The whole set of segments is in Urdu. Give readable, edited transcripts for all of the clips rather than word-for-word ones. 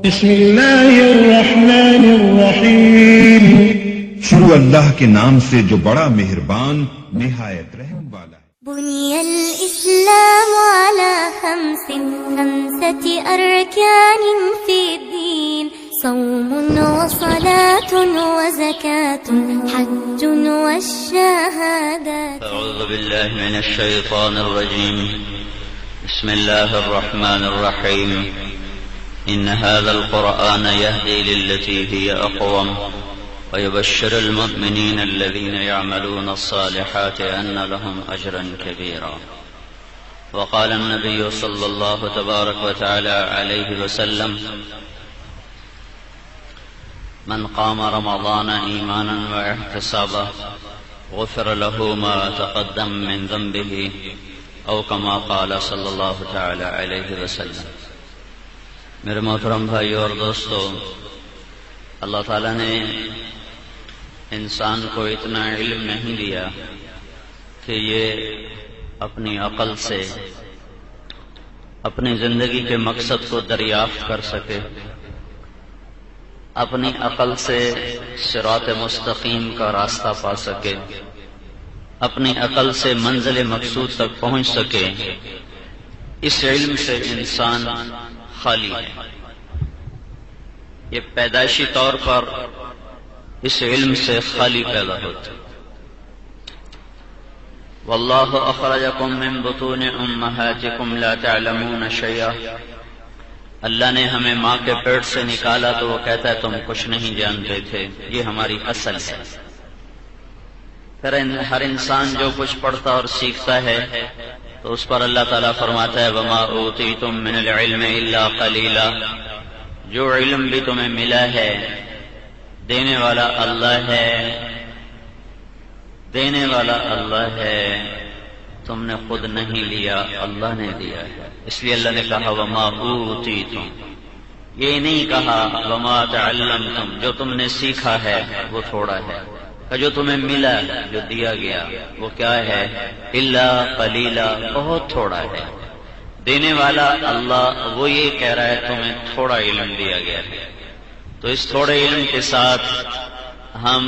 بسم اللہ الرحمن الرحیم، شروع اللہ کے نام سے جو بڑا مہربان نہایت رحم والا ہے۔ بني الإسلام على خمسة أركان في الدين، صوم وصلاة وزكاة حج والشهادات. أعوذ بالله من الشيطان الرجيم. بسم الله الرحمن الرحيم. إن هذا القرآن يهدي للتي هي أقوم ويبشر المؤمنين الذين يعملون الصالحات أن لهم أجرا كبيرا. وقال النبي صلى الله تبارك وتعالى عليه وسلم: من قام رمضان إيمانا واحتسابا غفر له ما تقدم من ذنبه أو كما قال صلى الله تعالى عليه وسلم. میرے محترم بھائیو اور دوستو، اللہ تعالیٰ نے انسان کو اتنا علم نہیں دیا کہ یہ اپنی عقل سے اپنی زندگی کے مقصد کو دریافت کر سکے، اپنی عقل سے صراط مستقیم کا راستہ پا سکے، اپنی عقل سے منزل مقصود تک پہنچ سکے۔ اس علم سے انسان خالی ہے، یہ پیدائشی طور پر اس علم سے خالی پیدا ہوتا ہے۔ واللہ اخرجکم من بطون امہاتکم لا تعلمون شیئا، اللہ نے ہمیں ماں کے پیٹ سے نکالا تو وہ کہتا ہے تم کچھ نہیں جانتے تھے، یہ ہماری اصل ہے۔ پھر ہر انسان جو کچھ پڑھتا اور سیکھتا ہے تو اس پر اللہ تعالیٰ فرماتا ہے وما اوتیتم من العلم الا قلیلا، جو علم بھی تمہیں ملا ہے دینے والا اللہ ہے، دینے والا اللہ ہے، تم نے خود نہیں لیا، اللہ نے دیا ہے۔ اس لیے اللہ نے کہا وما اوتیتم، یہ نہیں کہا وما تعلمتم، جو تم نے سیکھا ہے وہ تھوڑا ہے، جو تمہیں ملا جو دیا گیا وہ کیا ہے؟ الا قلیلا، بہت تھوڑا ہے۔ دینے والا اللہ وہ یہ کہہ رہا ہے تمہیں تھوڑا علم دیا گیا ہے۔ تو اس تھوڑے علم کے ساتھ ہم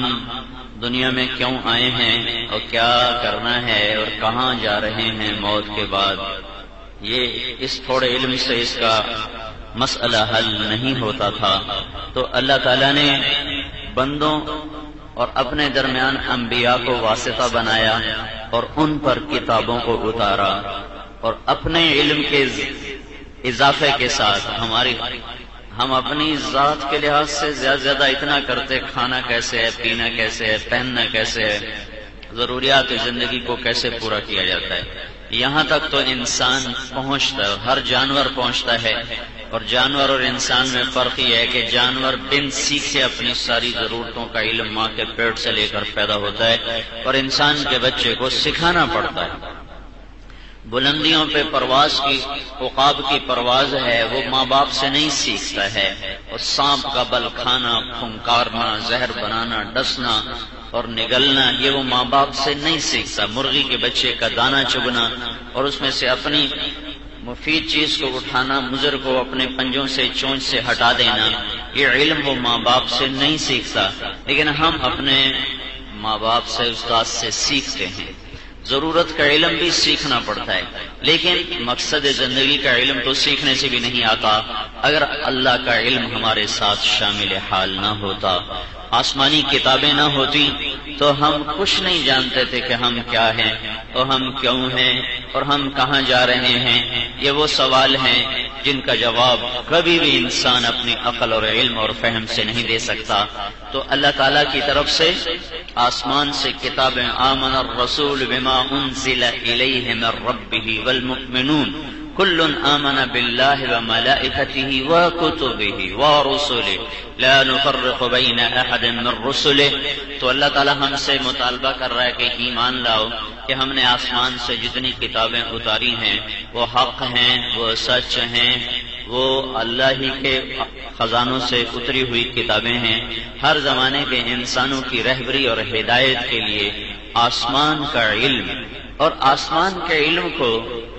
دنیا میں کیوں آئے ہیں اور کیا کرنا ہے اور کہاں جا رہے ہیں موت کے بعد، یہ اس تھوڑے علم سے اس کا مسئلہ حل نہیں ہوتا تھا۔ تو اللہ تعالیٰ نے بندوں اور اپنے درمیان انبیاء کو واسطہ بنایا اور ان پر کتابوں کو اتارا، اور اپنے علم کے اضافے کے ساتھ ہم اپنی ذات کے لحاظ سے زیادہ اتنا کرتے، کھانا کیسے ہے، پینا کیسے ہے، پہننا کیسے ہے، ضروریات زندگی کو کیسے پورا کیا جاتا ہے، یہاں تک تو انسان پہنچتا ہے، ہر جانور پہنچتا ہے۔ اور جانور اور انسان میں فرق یہ ہے کہ جانور بن سیکھے اپنی ساری ضرورتوں کا علم ماں کے پیٹ سے لے کر پیدا ہوتا ہے، اور انسان کے بچے کو سکھانا پڑتا ہے۔ بلندیوں پہ پرواز کی، عقاب کی پرواز ہے، وہ ماں باپ سے نہیں سیکھتا ہے، اور سانپ کا بل کھانا، پھنکارنا، زہر بنانا، ڈسنا اور نگلنا، یہ وہ ماں باپ سے نہیں سیکھتا۔ مرغی کے بچے کا دانہ چگنا اور اس میں سے اپنی مفید چیز کو اٹھانا، مضر کو اپنے پنجوں سے، چونچ سے ہٹا دینا، یہ علم وہ ماں باپ سے نہیں سیکھتا، لیکن ہم اپنے ماں باپ سے، استاد سے سیکھتے ہیں۔ ضرورت کا علم بھی سیکھنا پڑتا ہے، لیکن مقصد زندگی کا علم تو سیکھنے سے بھی نہیں آتا اگر اللہ کا علم ہمارے ساتھ شامل حال نہ ہوتا۔ آسمانی کتابیں نہ ہوتی تو ہم کچھ نہیں جانتے تھے کہ ہم کیا ہیں اور ہم کیوں ہیں اور ہم کہاں جا رہے ہیں۔ یہ وہ سوال ہیں جن کا جواب کبھی بھی انسان اپنی عقل اور علم اور فہم سے نہیں دے سکتا۔ تو اللہ تعالیٰ کی طرف سے آسمان سے کتابیں، آمن الرسول بما انزل الیہ من ربہ والمؤمنون کل آمن باللہ وملائکتہ وکتبہ ورسلہ لا نفرق بین احد من رسلہ۔ تو اللہ تعالیٰ ہم سے مطالبہ کر رہا ہے کہ ایمان لاؤ کہ ہم نے آسمان سے جتنی کتابیں اتاری ہیں وہ حق ہیں، وہ سچ ہیں، وہ اللہ ہی کے خزانوں سے اتری ہوئی کتابیں ہیں، ہر زمانے کے انسانوں کی رہبری اور ہدایت کے لیے۔ آسمان کا علم اور آسمان کے علم کو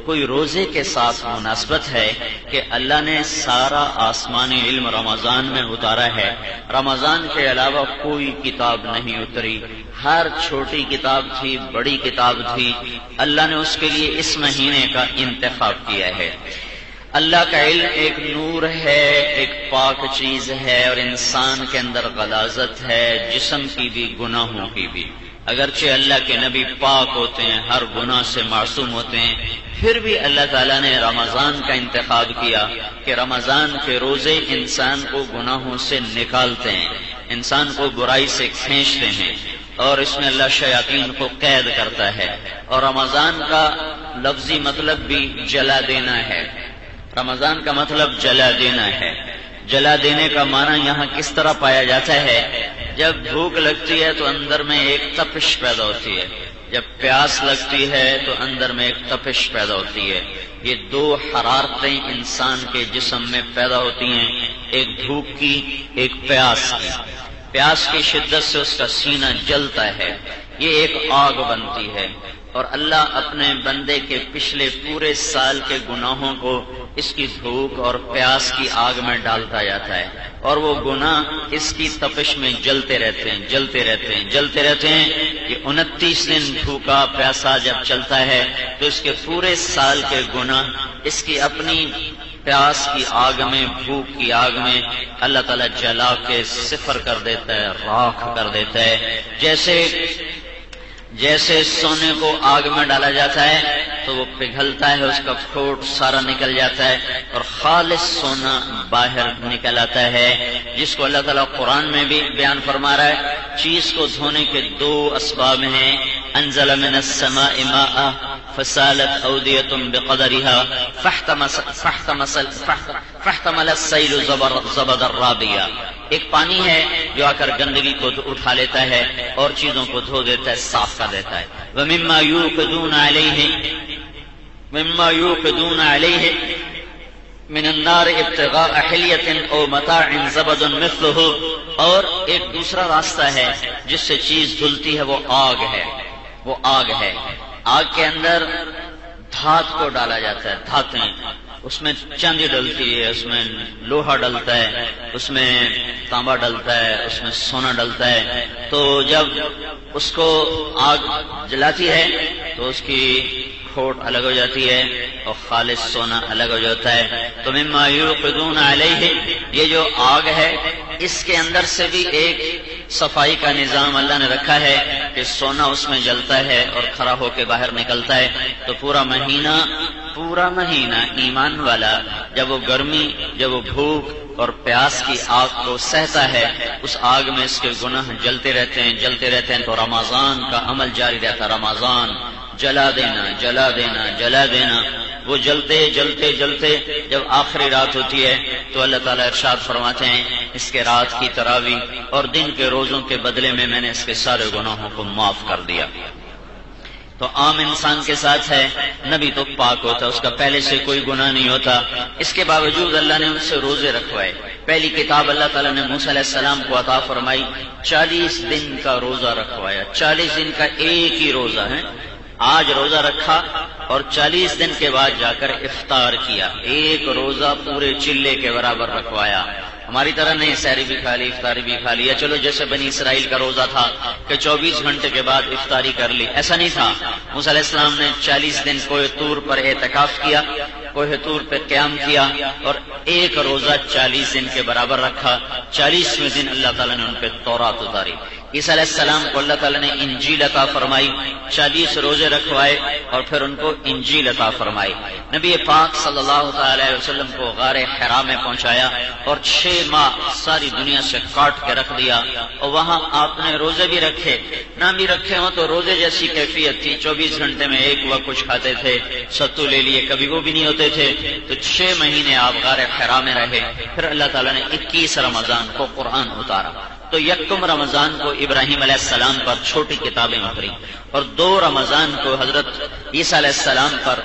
کوئی روزے کے ساتھ مناسبت ہے کہ اللہ نے سارا آسمانی علم رمضان میں اتارا ہے. رمضان کے علاوہ کوئی کتاب نہیں اتری. ہر چھوٹی کتاب تھی، بڑی کتاب تھی، اللہ نے اس کے لیے اس مہینے کا انتخاب کیا ہے. اللہ کا علم ایک نور ہے، ایک پاک چیز ہے، اور انسان کے اندر غلاظت ہے، جسم کی بھی گناہوں کی بھی. اگرچہ اللہ کے نبی پاک ہوتے ہیں، ہر گناہ سے معصوم ہوتے ہیں، پھر بھی اللہ تعالیٰ نے رمضان کا انتخاب کیا کہ رمضان کے روزے انسان کو گناہوں سے نکالتے ہیں، انسان کو برائی سے کھینچتے ہیں، اور اس میں اللہ شیاطین کو قید کرتا ہے. اور رمضان کا لفظی مطلب بھی جلا دینا ہے. رمضان کا مطلب جلا دینا ہے. جلا دینے کا معنی یہاں کس طرح پایا جاتا ہے؟ جب بھوک لگتی ہے تو اندر میں ایک تپش پیدا ہوتی ہے، جب پیاس لگتی ہے تو اندر میں ایک تپش پیدا ہوتی ہے. یہ دو حرارتیں انسان کے جسم میں پیدا ہوتی ہیں، ایک بھوک کی، ایک پیاس کی. پیاس کی شدت سے اس کا سینہ جلتا ہے، یہ ایک آگ بنتی ہے. اور اللہ اپنے بندے کے پچھلے پورے سال کے گناہوں کو اس کی بھوک اور پیاس کی آگ میں ڈالتا جاتا ہے، اور وہ گناہ اس کی تپش میں جلتے رہتے ہیں، جلتے رہتے ہیں، جلتے رہتے ہیں. یہ 29 دن بھوکا پیاسا جب چلتا ہے تو اس کے پورے سال کے گناہ اس کی اپنی پیاس کی آگ میں، بھوک کی آگ میں اللہ تعالیٰ جلا کے صفر کر دیتا ہے، راکھ کر دیتا ہے. جیسے سونے کو آگ میں ڈالا جاتا ہے تو وہ پگھلتا ہے، اس کا پھوٹ سارا نکل جاتا ہے اور خالص سونا باہر نکل آتا ہے، جس کو اللہ تعالیٰ قرآن میں بھی بیان فرما رہا ہے. چیز کو دھونے کے دو اسباب ہیں، انزل من السماء ماء فسالت اودیۃ بقدرها فاحتمل السیل زبدا رابیا. ایک پانی ہے جو آ کر گندگی کو اٹھا لیتا ہے اور چیزوں کو دھو دیتا ہے، صاف کر دیتا ہے. ومما يوقدون علیہ من النار ابتغاء حلیۃ او متاع زبد مثلہ. اور ایک دوسرا راستہ ہے جس سے چیز دھلتی ہے، وہ آگ ہے. وہ آگ ہے. آگ کے اندر دھات کو ڈالا جاتا ہے، دھاتیں، اس میں چاندی ڈلتی ہے، اس میں لوہا ڈلتا ہے، اس میں تانبا ڈلتا ہے، اس میں سونا ڈلتا ہے. تو جب اس کو آگ جلاتی ہے تو اس کی کھوٹ الگ ہو جاتی ہے اور خالص سونا الگ ہو جاتا ہے. تو مما یوقدون علیہ، یہ جو آگ ہے اس کے اندر سے بھی ایک صفائی کا نظام اللہ نے رکھا ہے کہ سونا اس میں جلتا ہے اور کھڑا ہو کے باہر نکلتا ہے. تو پورا مہینہ ایمان والا جب وہ گرمی، جب وہ بھوک اور پیاس کی آگ کو سہتا ہے، اس آگ میں اس کے گناہ جلتے رہتے ہیں، جلتے رہتے ہیں. تو رمضان کا عمل جاری رہتا. رمضان جلا دینا، جلا دینا، جلا دینا. وہ جلتے جلتے جلتے جب آخری رات ہوتی ہے تو اللہ تعالیٰ ارشاد فرماتے ہیں اس کے رات کی تراویح اور دن کے روزوں کے بدلے میں نے اس کے سارے گناہوں کو معاف کر دیا. تو عام انسان کے ساتھ ہے، نبی تو پاک ہوتا، اس کا پہلے سے کوئی گناہ نہیں ہوتا. اس کے باوجود اللہ نے ان سے روزے رکھوائے. پہلی کتاب اللہ تعالیٰ نے موسیٰ علیہ السلام کو عطا فرمائی، 40 دن کا روزہ رکھوایا. 40 دن کا ایک ہی روزہ ہے. آج روزہ رکھا اور 40 دن کے بعد جا کر افطار کیا. ایک روزہ پورے چلے کے برابر رکھوایا. ہماری طرح نہیں، سحری بھی کھا لی، افطاری بھی کھا لی. چلو جیسے بنی اسرائیل کا روزہ تھا کہ 24 گھنٹے کے بعد افطاری کر لی، ایسا نہیں تھا. موسیٰ علیہ السلام نے 40 دن کوہ طور پر اعتکاف کیا، کوہ طور پہ قیام کیا اور ایک روزہ 40 دن کے برابر رکھا. 40ویں دن اللہ تعالیٰ نے ان پہ تورات اتاری. عیسیٰ علیہ السلام کو اللہ تعالیٰ نے انجیل عطا فرمائی، 40 روزے رکھوائے اور پھر ان کو انجیل عطا فرمائی. نبی پاک صلی اللہ تعالی علیہ وسلم کو غار حرا میں پہنچایا اور 6 ماہ ساری دنیا سے کاٹ کے رکھ دیا. اور وہاں آپ نے روزے بھی رکھے، نہ بھی رکھے ہوں تو روزے جیسی کیفیت تھی. 24 گھنٹے میں ایک وقت کچھ کھاتے تھے، ستو لے لیے، کبھی وہ بھی نہیں ہوتے تھے. تو 6 مہینے آپ غار حرا میں رہے. پھر اللہ تعالیٰ نے 21 رمضان کو قرآن اتارا. تو یکم رمضان کو ابراہیم علیہ السلام پر چھوٹی کتابیں اتری اور 2 رمضان کو حضرت عیسیٰ علیہ السلام پر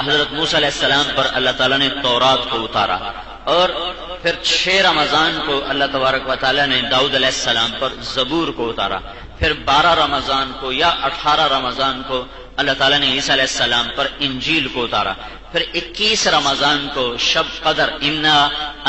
حضرت موسیٰ علیہ السلام پر اللہ تعالیٰ نے تورات کو اتارا. اور پھر 6 رمضان کو اللہ تبارک و تعالیٰ نے داؤد علیہ السلام پر زبور کو اتارا. پھر 12 رمضان کو یا 18 رمضان کو اللہ تعالیٰ نے عیسیٰ علیہ السلام پر انجیل کو اتارا. پھر 21 رمضان کو شب قدر، انا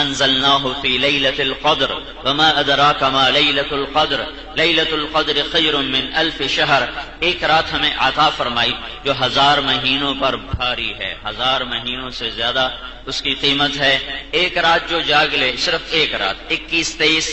انزلناہ فی لیلۃ القدر وما ادراک ما لیلۃ القدر لیلۃ القدر خیر من الف شہر، ایک رات ہمیں عطا فرمائی جو 1000 مہینوں پر بھاری ہے، 1000 مہینوں سے زیادہ اس کی قیمت ہے. ایک رات جو جاگ لے، صرف ایک رات، 21 23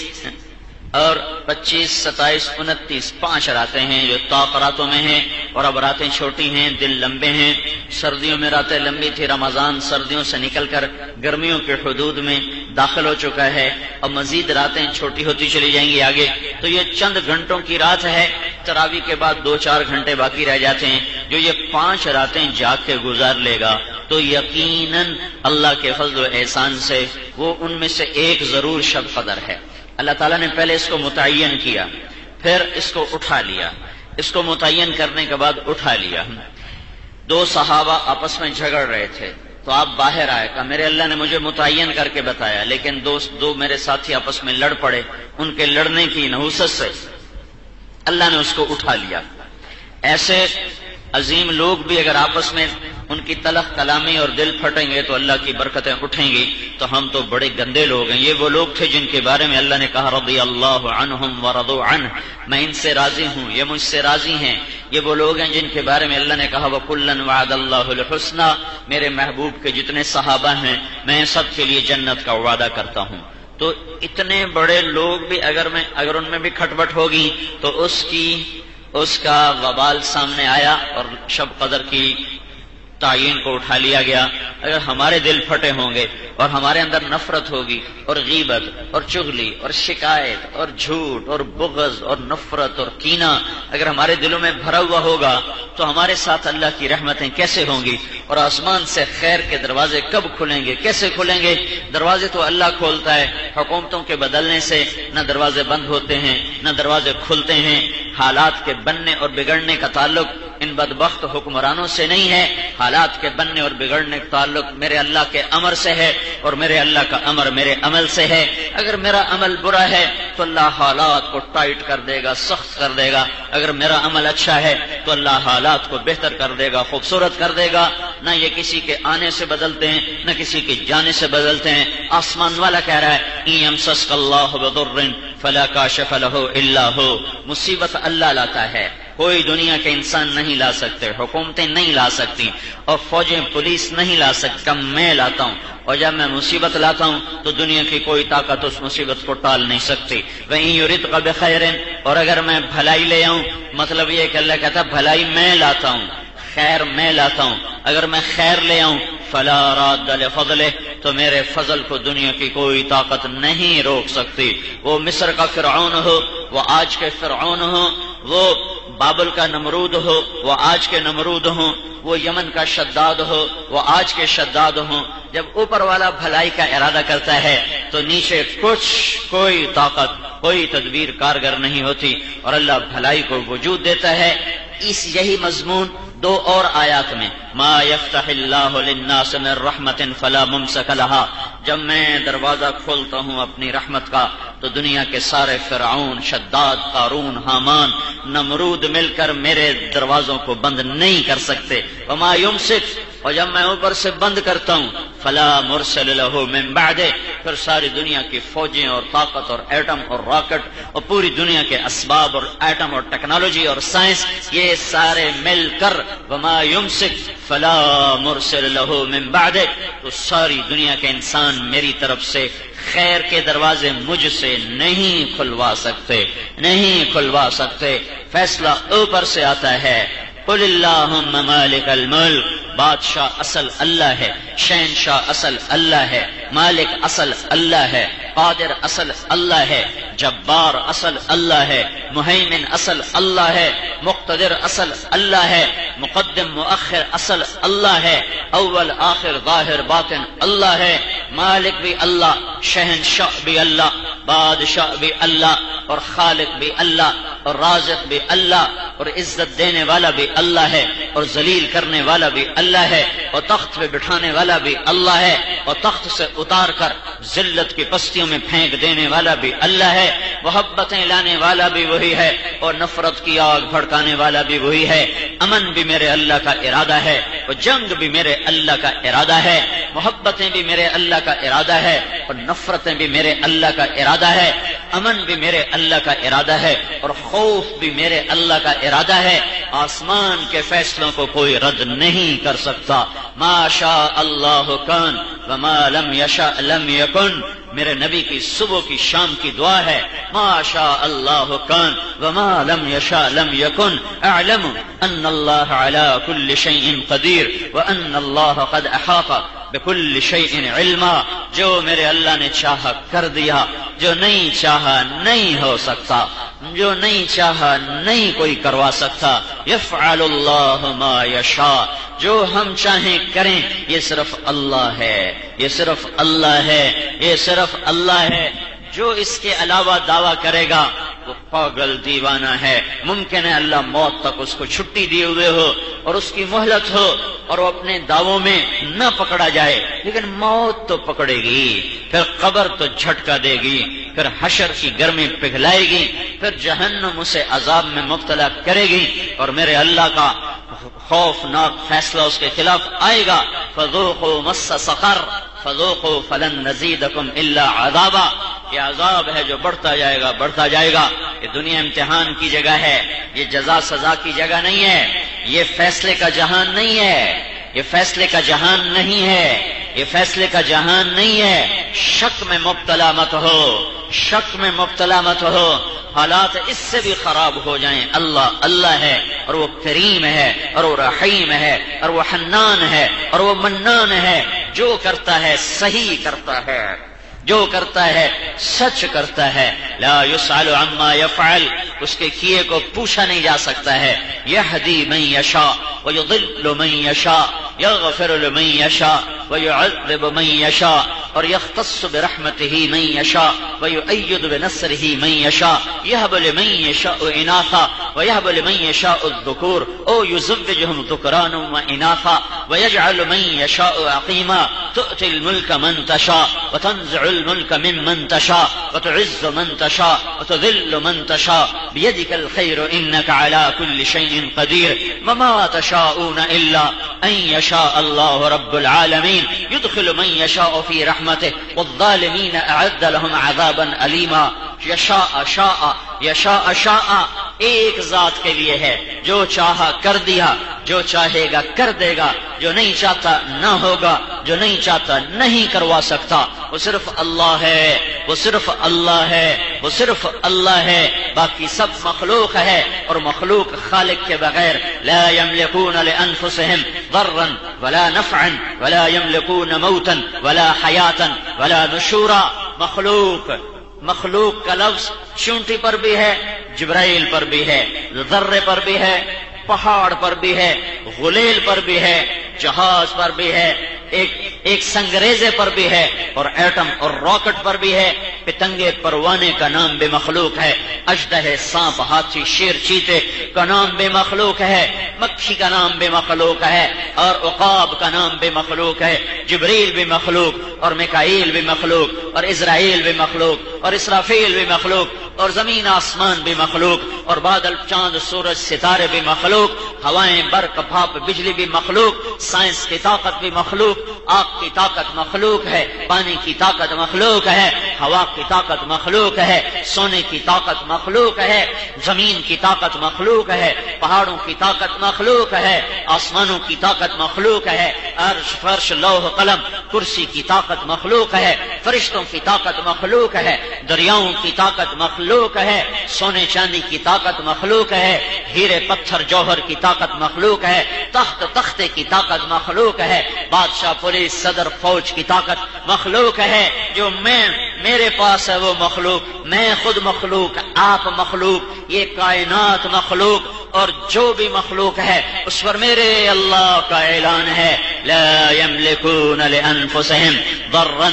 اور 25 27 29 5 راتیں ہیں جو طاق راتوں میں ہیں. اور اب راتیں چھوٹی ہیں، دن لمبے ہیں. سردیوں میں راتیں لمبی تھی، رمضان سردیوں سے نکل کر گرمیوں کے حدود میں داخل ہو چکا ہے، اب مزید راتیں چھوٹی ہوتی چلی جائیں گی آگے. تو یہ چند گھنٹوں کی رات ہے، تراویح کے بعد 2-4 گھنٹے باقی رہ جاتے ہیں. جو یہ 5 راتیں جاگ کے گزار لے گا تو یقیناً اللہ کے فضل و احسان سے وہ ان میں سے ایک ضرور شب قدر ہے. اللہ تعالیٰ نے پہلے اس کو متعین کیا، پھر اس کو اٹھا لیا. اس کو متعین کرنے کے بعد اٹھا لیا. 2 صحابہ آپس میں جھگڑ رہے تھے تو آپ باہر آئے، کہا میرے اللہ نے مجھے متعین کر کے بتایا، لیکن دو میرے ساتھی آپس میں لڑ پڑے. ان کے لڑنے کی نحوست سے اللہ نے اس کو اٹھا لیا. ایسے عظیم لوگ بھی اگر آپس میں ان کی تلخ کلامی اور دل پھٹیں گے تو اللہ کی برکتیں اٹھیں گی. تو ہم تو بڑے گندے لوگ ہیں. یہ وہ لوگ تھے جن کے بارے میں اللہ نے کہا رضی اللہ عنہم ورضوا عنہ، میں ان سے راضی ہوں، یہ مجھ سے راضی ہیں. یہ وہ لوگ ہیں جن کے بارے میں اللہ نے کہا وَكُلًّا وَعَدَ اللَّهُ الْحُسْنَى، میرے محبوب کے جتنے صحابہ ہیں میں سب کے لیے جنت کا وعدہ کرتا ہوں. تو اتنے بڑے لوگ بھی اگر ان میں بھی کھٹپٹ ہوگی تو اس کا وبال سامنے آیا اور شب قدر کی تعین کو اٹھا لیا گیا. اگر ہمارے دل پھٹے ہوں گے اور ہمارے اندر نفرت ہوگی اور غیبت اور چغلی اور شکایت اور جھوٹ اور بغض اور نفرت اور کینہ اگر ہمارے دلوں میں بھرا ہوا ہوگا تو ہمارے ساتھ اللہ کی رحمتیں کیسے ہوں گی؟ اور آسمان سے خیر کے دروازے کب کھلیں گے؟ کیسے کھلیں گے؟ دروازے تو اللہ کھولتا ہے. حکومتوں کے بدلنے سے نہ دروازے بند ہوتے ہیں نہ دروازے کھلتے ہیں. حالات کے بننے اور بگڑنے کا تعلق ان بدبخت حکمرانوں سے نہیں ہے. حالات کے بننے اور بگڑنے کا تعلق میرے اللہ کے امر سے ہے اور میرے اللہ کا امر میرے عمل سے ہے. اگر میرا عمل برا ہے تو اللہ حالات کو ٹائٹ کر دے گا، سخت کر دے گا. اگر میرا عمل اچھا ہے تو اللہ حالات کو بہتر کر دے گا، خوبصورت کر دے گا. نہ یہ کسی کے آنے سے بدلتے ہیں نہ کسی کے جانے سے بدلتے ہیں. آسمان والا کہہ رہا ہے ان یمسسک اللہ بضر فلا کاشف له الا هو، مصیبت اللہ لاتا ہے، کوئی دنیا کے انسان نہیں لا سکتے، حکومتیں نہیں لا سکتی اور فوجیں پولیس نہیں لا سکتا، میں لاتا ہوں. اور جب میں مصیبت لاتا ہوں تو دنیا کی کوئی طاقت اس مصیبت کو ٹال نہیں سکتی. وَإِن يُرِدْكَ بِخَيْرٍ، اور اگر میں بھلائی لے آؤں، مطلب یہ کہ اللہ کہتا بھلائی میں لاتا ہوں، خیر میں لاتا ہوں. اگر میں خیر لے آؤں فلا راد لفضلہ، تو میرے فضل کو دنیا کی کوئی طاقت نہیں روک سکتی. وہ مصر کا فرعون ہو، وہ آج کے فرعون ہو، وہ بابل کا نمرود ہو، وہ آج کے نمرود ہوں، وہ یمن کا شداد ہو، وہ آج کے شداد ہوں. جب اوپر والا بھلائی کا ارادہ کرتا ہے تو نیچے کوئی طاقت کوئی تدبیر کارگر نہیں ہوتی اور اللہ بھلائی کو وجود دیتا ہے. یہی مضمون 2 اور آیات میں ما یفتح اللہ للناس من رحمت فلا ممسک لہا، جب میں دروازہ کھولتا ہوں اپنی رحمت کا تو دنیا کے سارے فرعون، شداد، قارون، حامان، نمرود مل کر میرے دروازوں کو بند نہیں کر سکتے. وما یمسک، اور جب میں اوپر سے بند کرتا ہوں فلا مرسل لہ من بعدہ، پھر ساری دنیا کی فوجیں اور طاقت اور ایٹم اور راکٹ اور پوری دنیا کے اسباب اور ایٹم اور ٹیکنالوجی اور سائنس یہ سارے مل کر وما یمسک فلا مرسل لہ من بعدہ، تو ساری دنیا کے انسان میری طرف سے خیر کے دروازے مجھ سے نہیں کھلوا سکتے. فیصلہ اوپر سے آتا ہے. قل اللہم مالک الملک، بادشاہ اصل اللہ ہے، شہنشاہ اصل اللہ ہے، مالک اصل اللہ ہے، قادر اصل اللہ ہے، جبار اصل اللہ ہے، مہیمن اصل اللہ ہے، مقتدر اصل اللہ ہے، مقدم مؤخر اصل اللہ ہے، اول آخر ظاہر باطن اللہ ہے. مالک بھی اللہ، شہنشاہ بھی اللہ، بادشاہ بھی اللہ اور خالق بھی اللہ اور رازق بھی اللہ اور عزت دینے والا بھی اللہ ہے، اور ذلیل کرنے والا بھی اللہ ہے، اور تخت پہ بٹھانے والا بھی اللہ ہے، اور تخت سے اتار کر ذلت کی پستیوں میں پھینک دینے والا بھی اللہ ہے، محبتیں لانے والا بھی وہی ہے، اور نفرت کی آگ بھڑکانے والا بھی وہی ہے۔ امن بھی میرے اللہ کا ارادہ ہے، اور جنگ بھی میرے اللہ کا ارادہ ہے، محبتیں بھی میرے اللہ کا ارادہ ہے، اور نفرتیں بھی میرے اللہ کا ارادہ ہے، امن بھی میرے اللہ کا ارادہ ہے، اور خوف بھی میرے اللہ کا ارادہ ہے۔ آسمان کے فیصلوں کو کوئی رد نہیں کر سکتا۔ ما شاء اللہ کان وما لم یشاء لم یکن، میرے نبی کی صبح کی شام کی دعا ہے، ما شاء اللہ کان وما لم یشاء لم یکن، اعلم ان اللہ علی کل شیء قدیر وان اللہ قد احاط بکل شیء علما۔ جو میرے اللہ نے چاہا کر دیا، جو نہیں چاہا نہیں ہو سکتا، جو نہیں چاہا نہیں کوئی کروا سکتا۔ یفعل اللہ ما یشاء، جو ہم چاہیں کریں، یہ صرف اللہ ہے، یہ صرف اللہ ہے، یہ صرف اللہ ہے۔ جو اس کے علاوہ دعویٰ کرے گا وہ پاگل دیوانہ ہے۔ ممکن ہے اللہ موت تک اس کو چھٹی دیے ہوئے ہو اور اس کی مہلت ہو اور وہ اپنے دعووں میں نہ پکڑا جائے، لیکن موت تو پکڑے گی، پھر قبر تو جھٹکا دے گی، پھر حشر کی گرمی پگھلائے گی، پھر جہنم اسے عذاب میں مبتلا کرے گی، اور میرے اللہ کا خوفناک فیصلہ اس کے خلاف آئے گا۔ فذوقوا مس سقر فذوقوا فلن نزیدکم الا عذابا، یہ عذاب ہے جو بڑھتا جائے گا بڑھتا جائے گا۔ یہ دنیا امتحان کی جگہ ہے، یہ جزا سزا کی جگہ نہیں ہے، یہ فیصلے کا جہان نہیں ہے، یہ فیصلے کا جہان نہیں ہے، یہ فیصلے کا جہان نہیں ہے۔ شک میں مبتلا مت ہو، شک میں مبتلا مت ہو، حالات اس سے بھی خراب ہو جائیں، اللہ اللہ ہے، اور وہ کریم ہے، اور وہ رحیم ہے، اور وہ حنان ہے، اور وہ منان ہے۔ جو کرتا ہے صحیح کرتا ہے، جو کرتا ہے سچ کرتا ہے۔ لا يسأل عما يفعل، اس کے کیے کو پوچھا نہیں جا سکتا ہے۔ يهدي من يشاء ويضل من يشاء يغفر لمن يشاء ويعذب من يشاء اور يختص برحمته من يشاء ويؤيد بنصره من يشاء يهب لمن يشاء إناثا ويهب لمن يشاء الذكور أو يزوجهم ذكرانا وإناثا ويجعل من يشاء عقيما تؤتي الملك من تشاء وتنزع الملك ممن تشاء وتعز من تشاء وتذل من تشاء بيدك الخير إنك على كل شيء قدير وما تشاءون إلا أن يشاء الله رب العالمين يدخل من يشاء في رحمته والظالمين أعد لهم عذابا أليما۔ یشاء شاء یشاء شاء ایک ذات کے لیے ہے، جو چاہا کر دیا، جو چاہے گا کر دے گا، جو نہیں چاہتا نہ ہوگا، جو نہیں چاہتا نہیں کروا سکتا۔ وہ صرف اللہ ہے، وہ صرف اللہ ہے، وہ صرف اللہ ہے، باقی سب مخلوق ہے، اور مخلوق خالق کے بغیر لا يملكون لأنفسهم ضرا ولا نفعا ولا يملكون موتا ولا حياة ولا نشورا۔ مخلوق کا لفظ چونٹی پر بھی ہے، جبرائیل پر بھی ہے، ذرے پر بھی ہے، پہاڑ پر بھی ہے، غلیل پر بھی ہے، جہاز پر بھی ہے، ایک سنگریزے پر بھی ہے، اور ایٹم اور راکٹ پر بھی ہے۔ پتنگے پروانے کا نام بے مخلوق ہے، اژدہے سانپ ہاتھی شیر چیتے کا نام بے مخلوق ہے، مکھی کا نام بے مخلوق ہے، اور عقاب کا نام بے مخلوق ہے۔ جبریل بھی مخلوق، اور میکائیل بھی مخلوق، اور اسرائیل بھی مخلوق، اور اسرافیل بھی مخلوق، اور زمین آسمان بھی مخلوق، اور بادل چاند سورج ستارے بھی مخلوق، ہوائیں برق بھاپ بجلی بھی مخلوق، سائنس کی طاقت بھی مخلوق، آگ کی طاقت مخلوق ہے، پانی کی طاقت مخلوق ہے، ہوا کی طاقت مخلوق ہے، سونے کی طاقت مخلوق ہے، زمین کی طاقت مخلوق ہے، پہاڑوں کی طاقت مخلوق ہے، آسمانوں کی طاقت مخلوق ہے، عرش فرش لوح قلم کرسی کی طاقت مخلوق ہے، فرشتوں کی طاقت مخلوق ہے، دریاؤں کی طاقت مخلوق ہے، سونے چاندی کی طاقت مخلوق ہے، ہیرے پتھر جوہر کی طاقت مخلوق ہے، تختے کی طاقت مخلوق ہے، بادشاہ پولیس صدر فوج کی طاقت مخلوق ہے۔ جو میرے پاس ہے وہ مخلوق، میں خود مخلوق، آپ مخلوق، یہ کائنات مخلوق، اور جو بھی مخلوق ہے اس پر میرے اللہ کا اعلان ہے لا يملكون لأنفسهم ضرا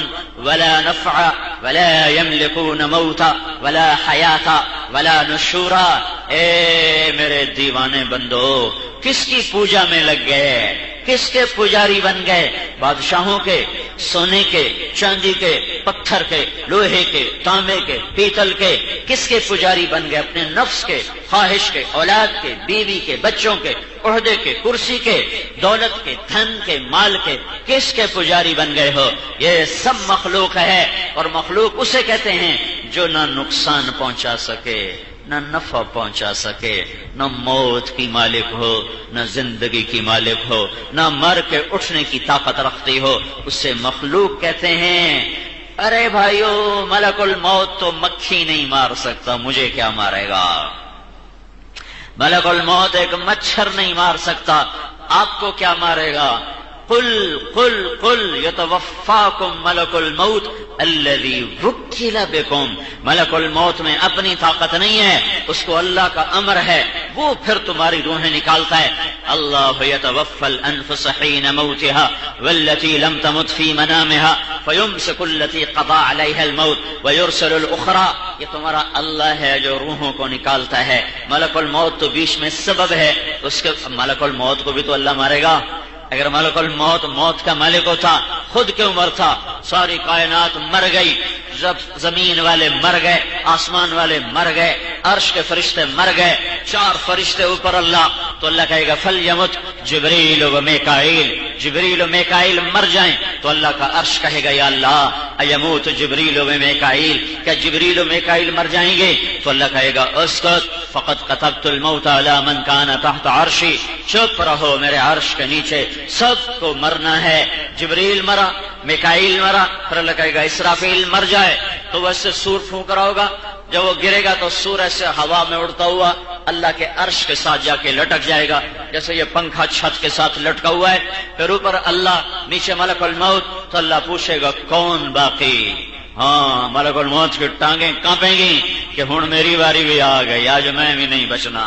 ولا نفعا ولا يملكون موتا ولا حیاتا ولا نشورا۔ اے میرے دیوانے بندو، کس کی پوجا میں لگ گئے؟ کس کے پجاری بن گئے؟ بادشاہوں کے، سونے کے، چاندی کے، پتھر کے، لوہے کے، تانبے کے، پیتل کے؟ کس کے پجاری بن گئے؟ اپنے نفس کے، خواہش کے، اولاد کے، بیوی کے، بچوں کے، عہدے کے، کرسی کے، دولت کے، دھن کے، مال کے؟ کس کے پجاری بن گئے ہو؟ یہ سب مخلوق ہے، اور مخلوق اسے کہتے ہیں جو نہ نقصان پہنچا سکے، نہ نفع پہنچا سکے، نہ موت کی مالک ہو، نہ زندگی کی مالک ہو، نہ مر کے اٹھنے کی طاقت رکھتی ہو، اسے مخلوق کہتے ہیں۔ ارے بھائیو، ملک الموت تو مکھی نہیں مار سکتا، مجھے کیا مارے گا؟ ملک الموت ایک مچھر نہیں مار سکتا، آپ کو کیا مارے گا؟ قل قل قل یتوفاکم ملک الموت الذی وکل بکم۔ ملک الموت میں اپنی طاقت نہیں ہے، اس کو اللہ کا امر ہے، وہ پھر تمہاری روحیں نکالتا ہے۔ اللہ یتوفی الانفس حین موتها والتي لم تمت في منامها فيمسك التي قضى عليها الموت ويرسل الاخرى۔ یہ تمہارا اللہ ہے جو روحوں کو نکالتا ہے۔ ملک الموت تو بیچ میں سبب ہے، اس کے ملک الموت کو بھی تو اللہ مارے گا۔ اگر ملک الموت موت کا مالک ہوتا، خود کیوں مرتا؟ ساری کائنات مر گئی، زمین والے مر گئے، آسمان والے مر گئے، عرش کے فرشتے مر گئے، 4 فرشتے اوپر اللہ، تو اللہ کہے گا فلیمت جبریل و میکائیل، جبریل و میکائیل مر جائیں، تو اللہ کا عرش کہے گا یا اللہ ایموت جبریل و میکائیل، کیا جبریل و میکائیل مر جائیں گے؟ تو اللہ کہے گا اسکت فقد كتبت الموت على من كان تحت عرشی، چپ رہو، میرے عرش کے نیچے سب کو مرنا ہے۔ جبریل مرا، میکائیل مرا، پھر اللہ کہے گا اسرافیل مر جائے، تو ویسے سور پھونک رہا ہوگا، جب وہ گرے گا تو سور ایسے ہوا میں اڑتا ہوا اللہ کے عرش کے ساتھ جا کے لٹک جائے گا، جیسے یہ پنکھا چھت کے ساتھ لٹکا ہوا ہے، پھر اوپر اللہ، نیچے ملک الموت، تو اللہ پوچھے گا کون باقی؟ ہاں، ملک الموت کی ٹانگیں کانپیں گی کہ ہن میری باری بھی آ گئی، آج میں بھی نہیں بچنا۔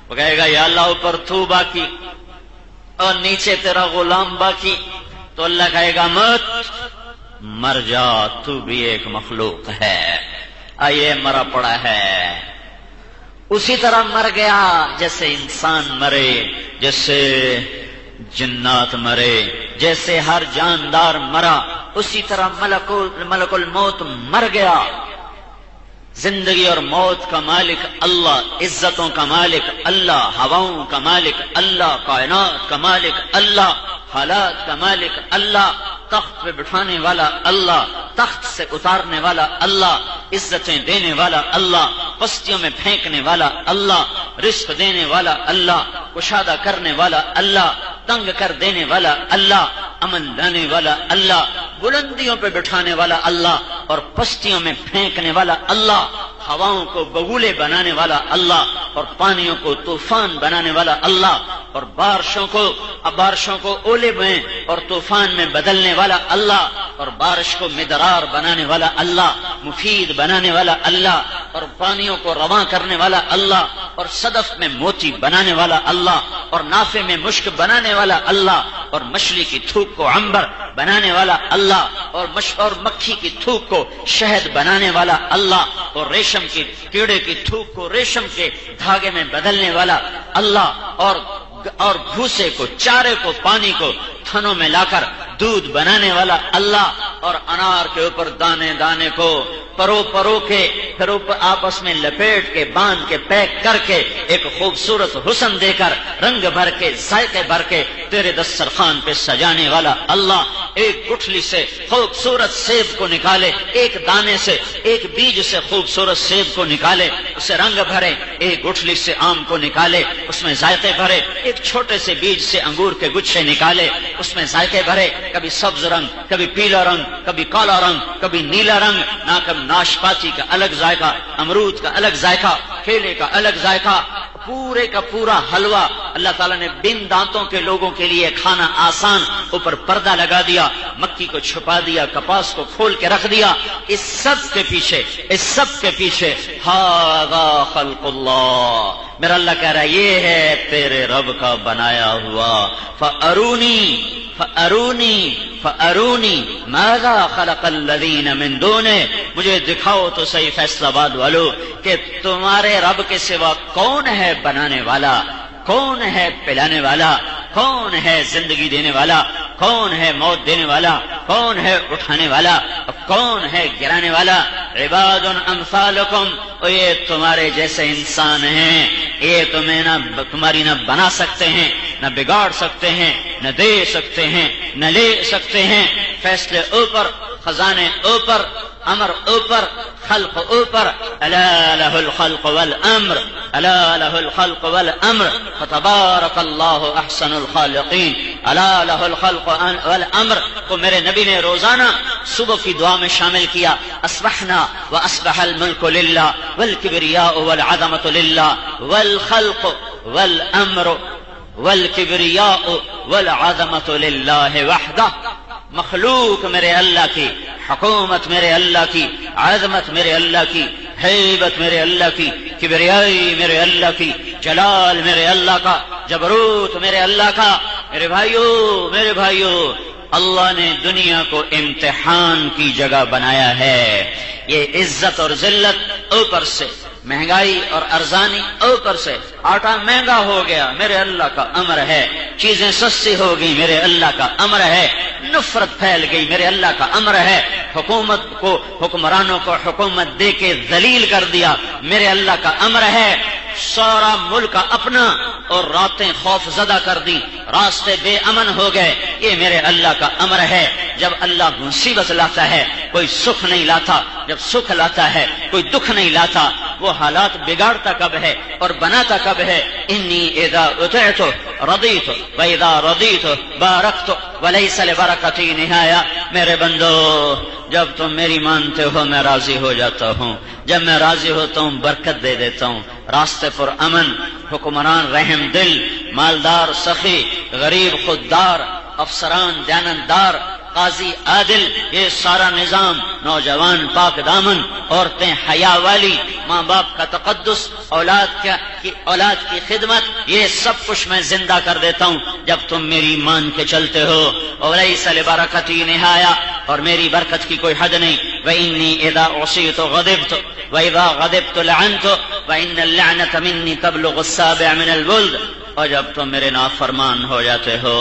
وہ کہے گا یا اللہ اوپر تو باقی اور نیچے تیرا غلام باقی، تو اللہ کہے گا مت، مر جا، تو بھی ایک مخلوق ہے، آئیے مرا پڑا ہے۔ اسی طرح مر گیا جیسے انسان مرے، جیسے جنات مرے، جیسے ہر جاندار مرا، اسی طرح ملک الموت مر گیا۔ زندگی اور موت کا مالک اللہ، عزتوں کا مالک اللہ، ہواؤں کا مالک اللہ، کائنات کا مالک اللہ، حالات کا مالک اللہ، تخت پہ بٹھانے والا اللہ، تخت سے اتارنے والا اللہ، عزتیں دینے والا اللہ، پستیوں میں پھینکنے والا اللہ، رزق دینے والا اللہ، کشادہ کرنے والا اللہ، تنگ کر دینے والا اللہ، امن لانے والا اللہ، بلندیوں پہ بٹھانے والا اللہ اور پستیوں میں پھینکنے والا اللہ، ہواؤں کو بگولے بنانے والا اللہ اور پانیوں کو طوفان بنانے والا اللہ اور بارشوں کو اولے میں اور طوفان میں بدلنے والا اللہ اور بارش کو مدرار بنانے والا اللہ، مفید بنانے والا اللہ اور پانیوں کو رواں کرنے والا اللہ اور صدف میں موتی بنانے والا اللہ اور نافے میں مشک بنانے والا اللہ اور مچھلی کی تھوک کو عنبر بنانے والا اللہ اور مکھی کی تھوک کو شہد بنانے والا اللہ اور ریشم کی کیڑے کی تھوک کو ریشم کے دھاگے میں بدلنے والا اللہ اور بھوسے کو، چارے کو، پانی کو تھنوں میں لا کر دودھ بنانے والا اللہ اور انار کے اوپر دانے دانے کو پرو کے پھر اوپر آپس میں لپیٹ کے باندھ کے پیک کر کے ایک خوبصورت حسن دے کر رنگ بھر کے ذائقے بھر کے تیرے دسترخوان پہ سجانے والا اللہ، ایک گٹھلی سے خوبصورت سیب کو نکالے، ایک دانے سے، ایک بیج سے خوبصورت سیب کو نکالے، اسے رنگ بھرے، ایک گٹھلی سے آم کو نکالے، اس میں ذائقے بھرے، ایک چھوٹے سے بیج سے انگور کے گچھے نکالے، اس میں ذائقے بھرے، کبھی سبز رنگ، کبھی پیلا رنگ، کبھی کالا رنگ، کبھی نیلا رنگ، کبھی ناشپاتی کا الگ ذائقہ، امرود کا الگ ذائقہ، کیلے کا الگ ذائقہ، پورے کا پورا حلوہ اللہ تعالیٰ نے بن دانتوں کے لوگوں کے لیے کھانا آسان، اوپر پردہ لگا دیا، مکی کو چھپا دیا، کپاس کو کھول کے رکھ دیا۔ اس سب کے پیچھے ھذا خلق اللہ، میرا اللہ کہہ رہا ہے یہ ہے تیرے رب کا بنایا ہوا۔ فَأَرُونِي مَاذَا خَلَقَ الَّذِينَ مِن دُونِهِ، مجھے دکھاؤ تو صحیح فیصلہ آباد والو کہ تمہارے رب کے سوا کون ہے بنانے والا، کون ہے پلانے والا، کون ہے زندگی دینے والا، کون ہے موت دینے والا، کون ہے اٹھانے والا، کون ہے گرانے والا۔ عباد امثالکم، اور یہ تمہارے جیسے انسان ہیں، یہ تمہیں تمہاری نہ بنا سکتے ہیں، نہ بگاڑ سکتے ہیں، نہ دے سکتے ہیں، نہ لے سکتے ہیں۔ فیصلے اوپر، خزانے اوپر، امر اوپر، خلق اوپر۔ الا لہ الخلق والامر، الا لہ الخلق والامر، فتبارک اللہ احسن الخالقین۔ الا لہ الخلق والامر کو میرے نبی نے روزانہ صبح کی دعا میں شامل کیا۔ اصبحنا واصبح الملک للہ والکبریاء والعظمۃ للہ والخلق والامر والکبریاء والعظمۃ للہ وحدہ۔ مخلوق میرے اللہ کی، حکومت میرے اللہ کی، عظمت میرے اللہ کی، ہیبت میرے اللہ کی، کبریائی میرے اللہ کی، جلال میرے اللہ کا، جبروت میرے اللہ کا۔ میرے بھائیو، اللہ نے دنیا کو امتحان کی جگہ بنایا ہے۔ یہ عزت اور ذلت اوپر سے، مہنگائی اور ارزانی اوپر سے، آٹا مہنگا ہو گیا میرے اللہ کا امر ہے، چیزیں سستی ہو گئی میرے اللہ کا امر ہے، نفرت پھیل گئی میرے اللہ کا امر ہے، حکمرانوں کو حکومت دے کے ذلیل کر دیا میرے اللہ کا امر ہے، سارا ملک اپنا اور راتیں خوف زدہ کر دی، راستے بے امن ہو گئے، یہ میرے اللہ کا امر ہے۔ جب اللہ مصیبت لاتا ہے کوئی سکھ نہیں لاتا، جب سکھ لاتا ہے کوئی دکھ نہیں لاتا۔ وہ حالات بگاڑتا کب ہے اور بناتا کب ہے؟ انی اذا اطعت رضیت واذا رضیت بارکت وليس لبرکتی نہایا۔ میرے بندو، جب تم میری مانتے ہو میں راضی ہو جاتا ہوں، جب میں راضی ہوتا ہوں برکت دے دیتا ہوں، راستے پر امن، حکمران رحم دل، مالدار سخی، غریب خوددار، افسران دیانتدار، قاضی عادل، یہ سارا نظام، نوجوان پاک دامن، عورتیں حیا والی، ماں باپ کا تقدس، اولاد کی خدمت، یہ سب کچھ میں زندہ کر دیتا ہوں جب تم میری مان کے چلتے ہو۔ وَلَيْسَ لِبَرَكَتِي نِهَايَةٌ، اور میری برکت کی کوئی حد نہیں۔ وَإِنِّي إِذَا عُصِيتُ غَضِبْتُ وَإِذَا غَضِبْتُ لَعَنْتُ وَإِنَّ اللَّعْنَةَ مِنِّي تَبْلُغُ السَّابِعَ مِنَ الْوُلْدِ، اور جب تم میرے نافرمان ہو جاتے ہو،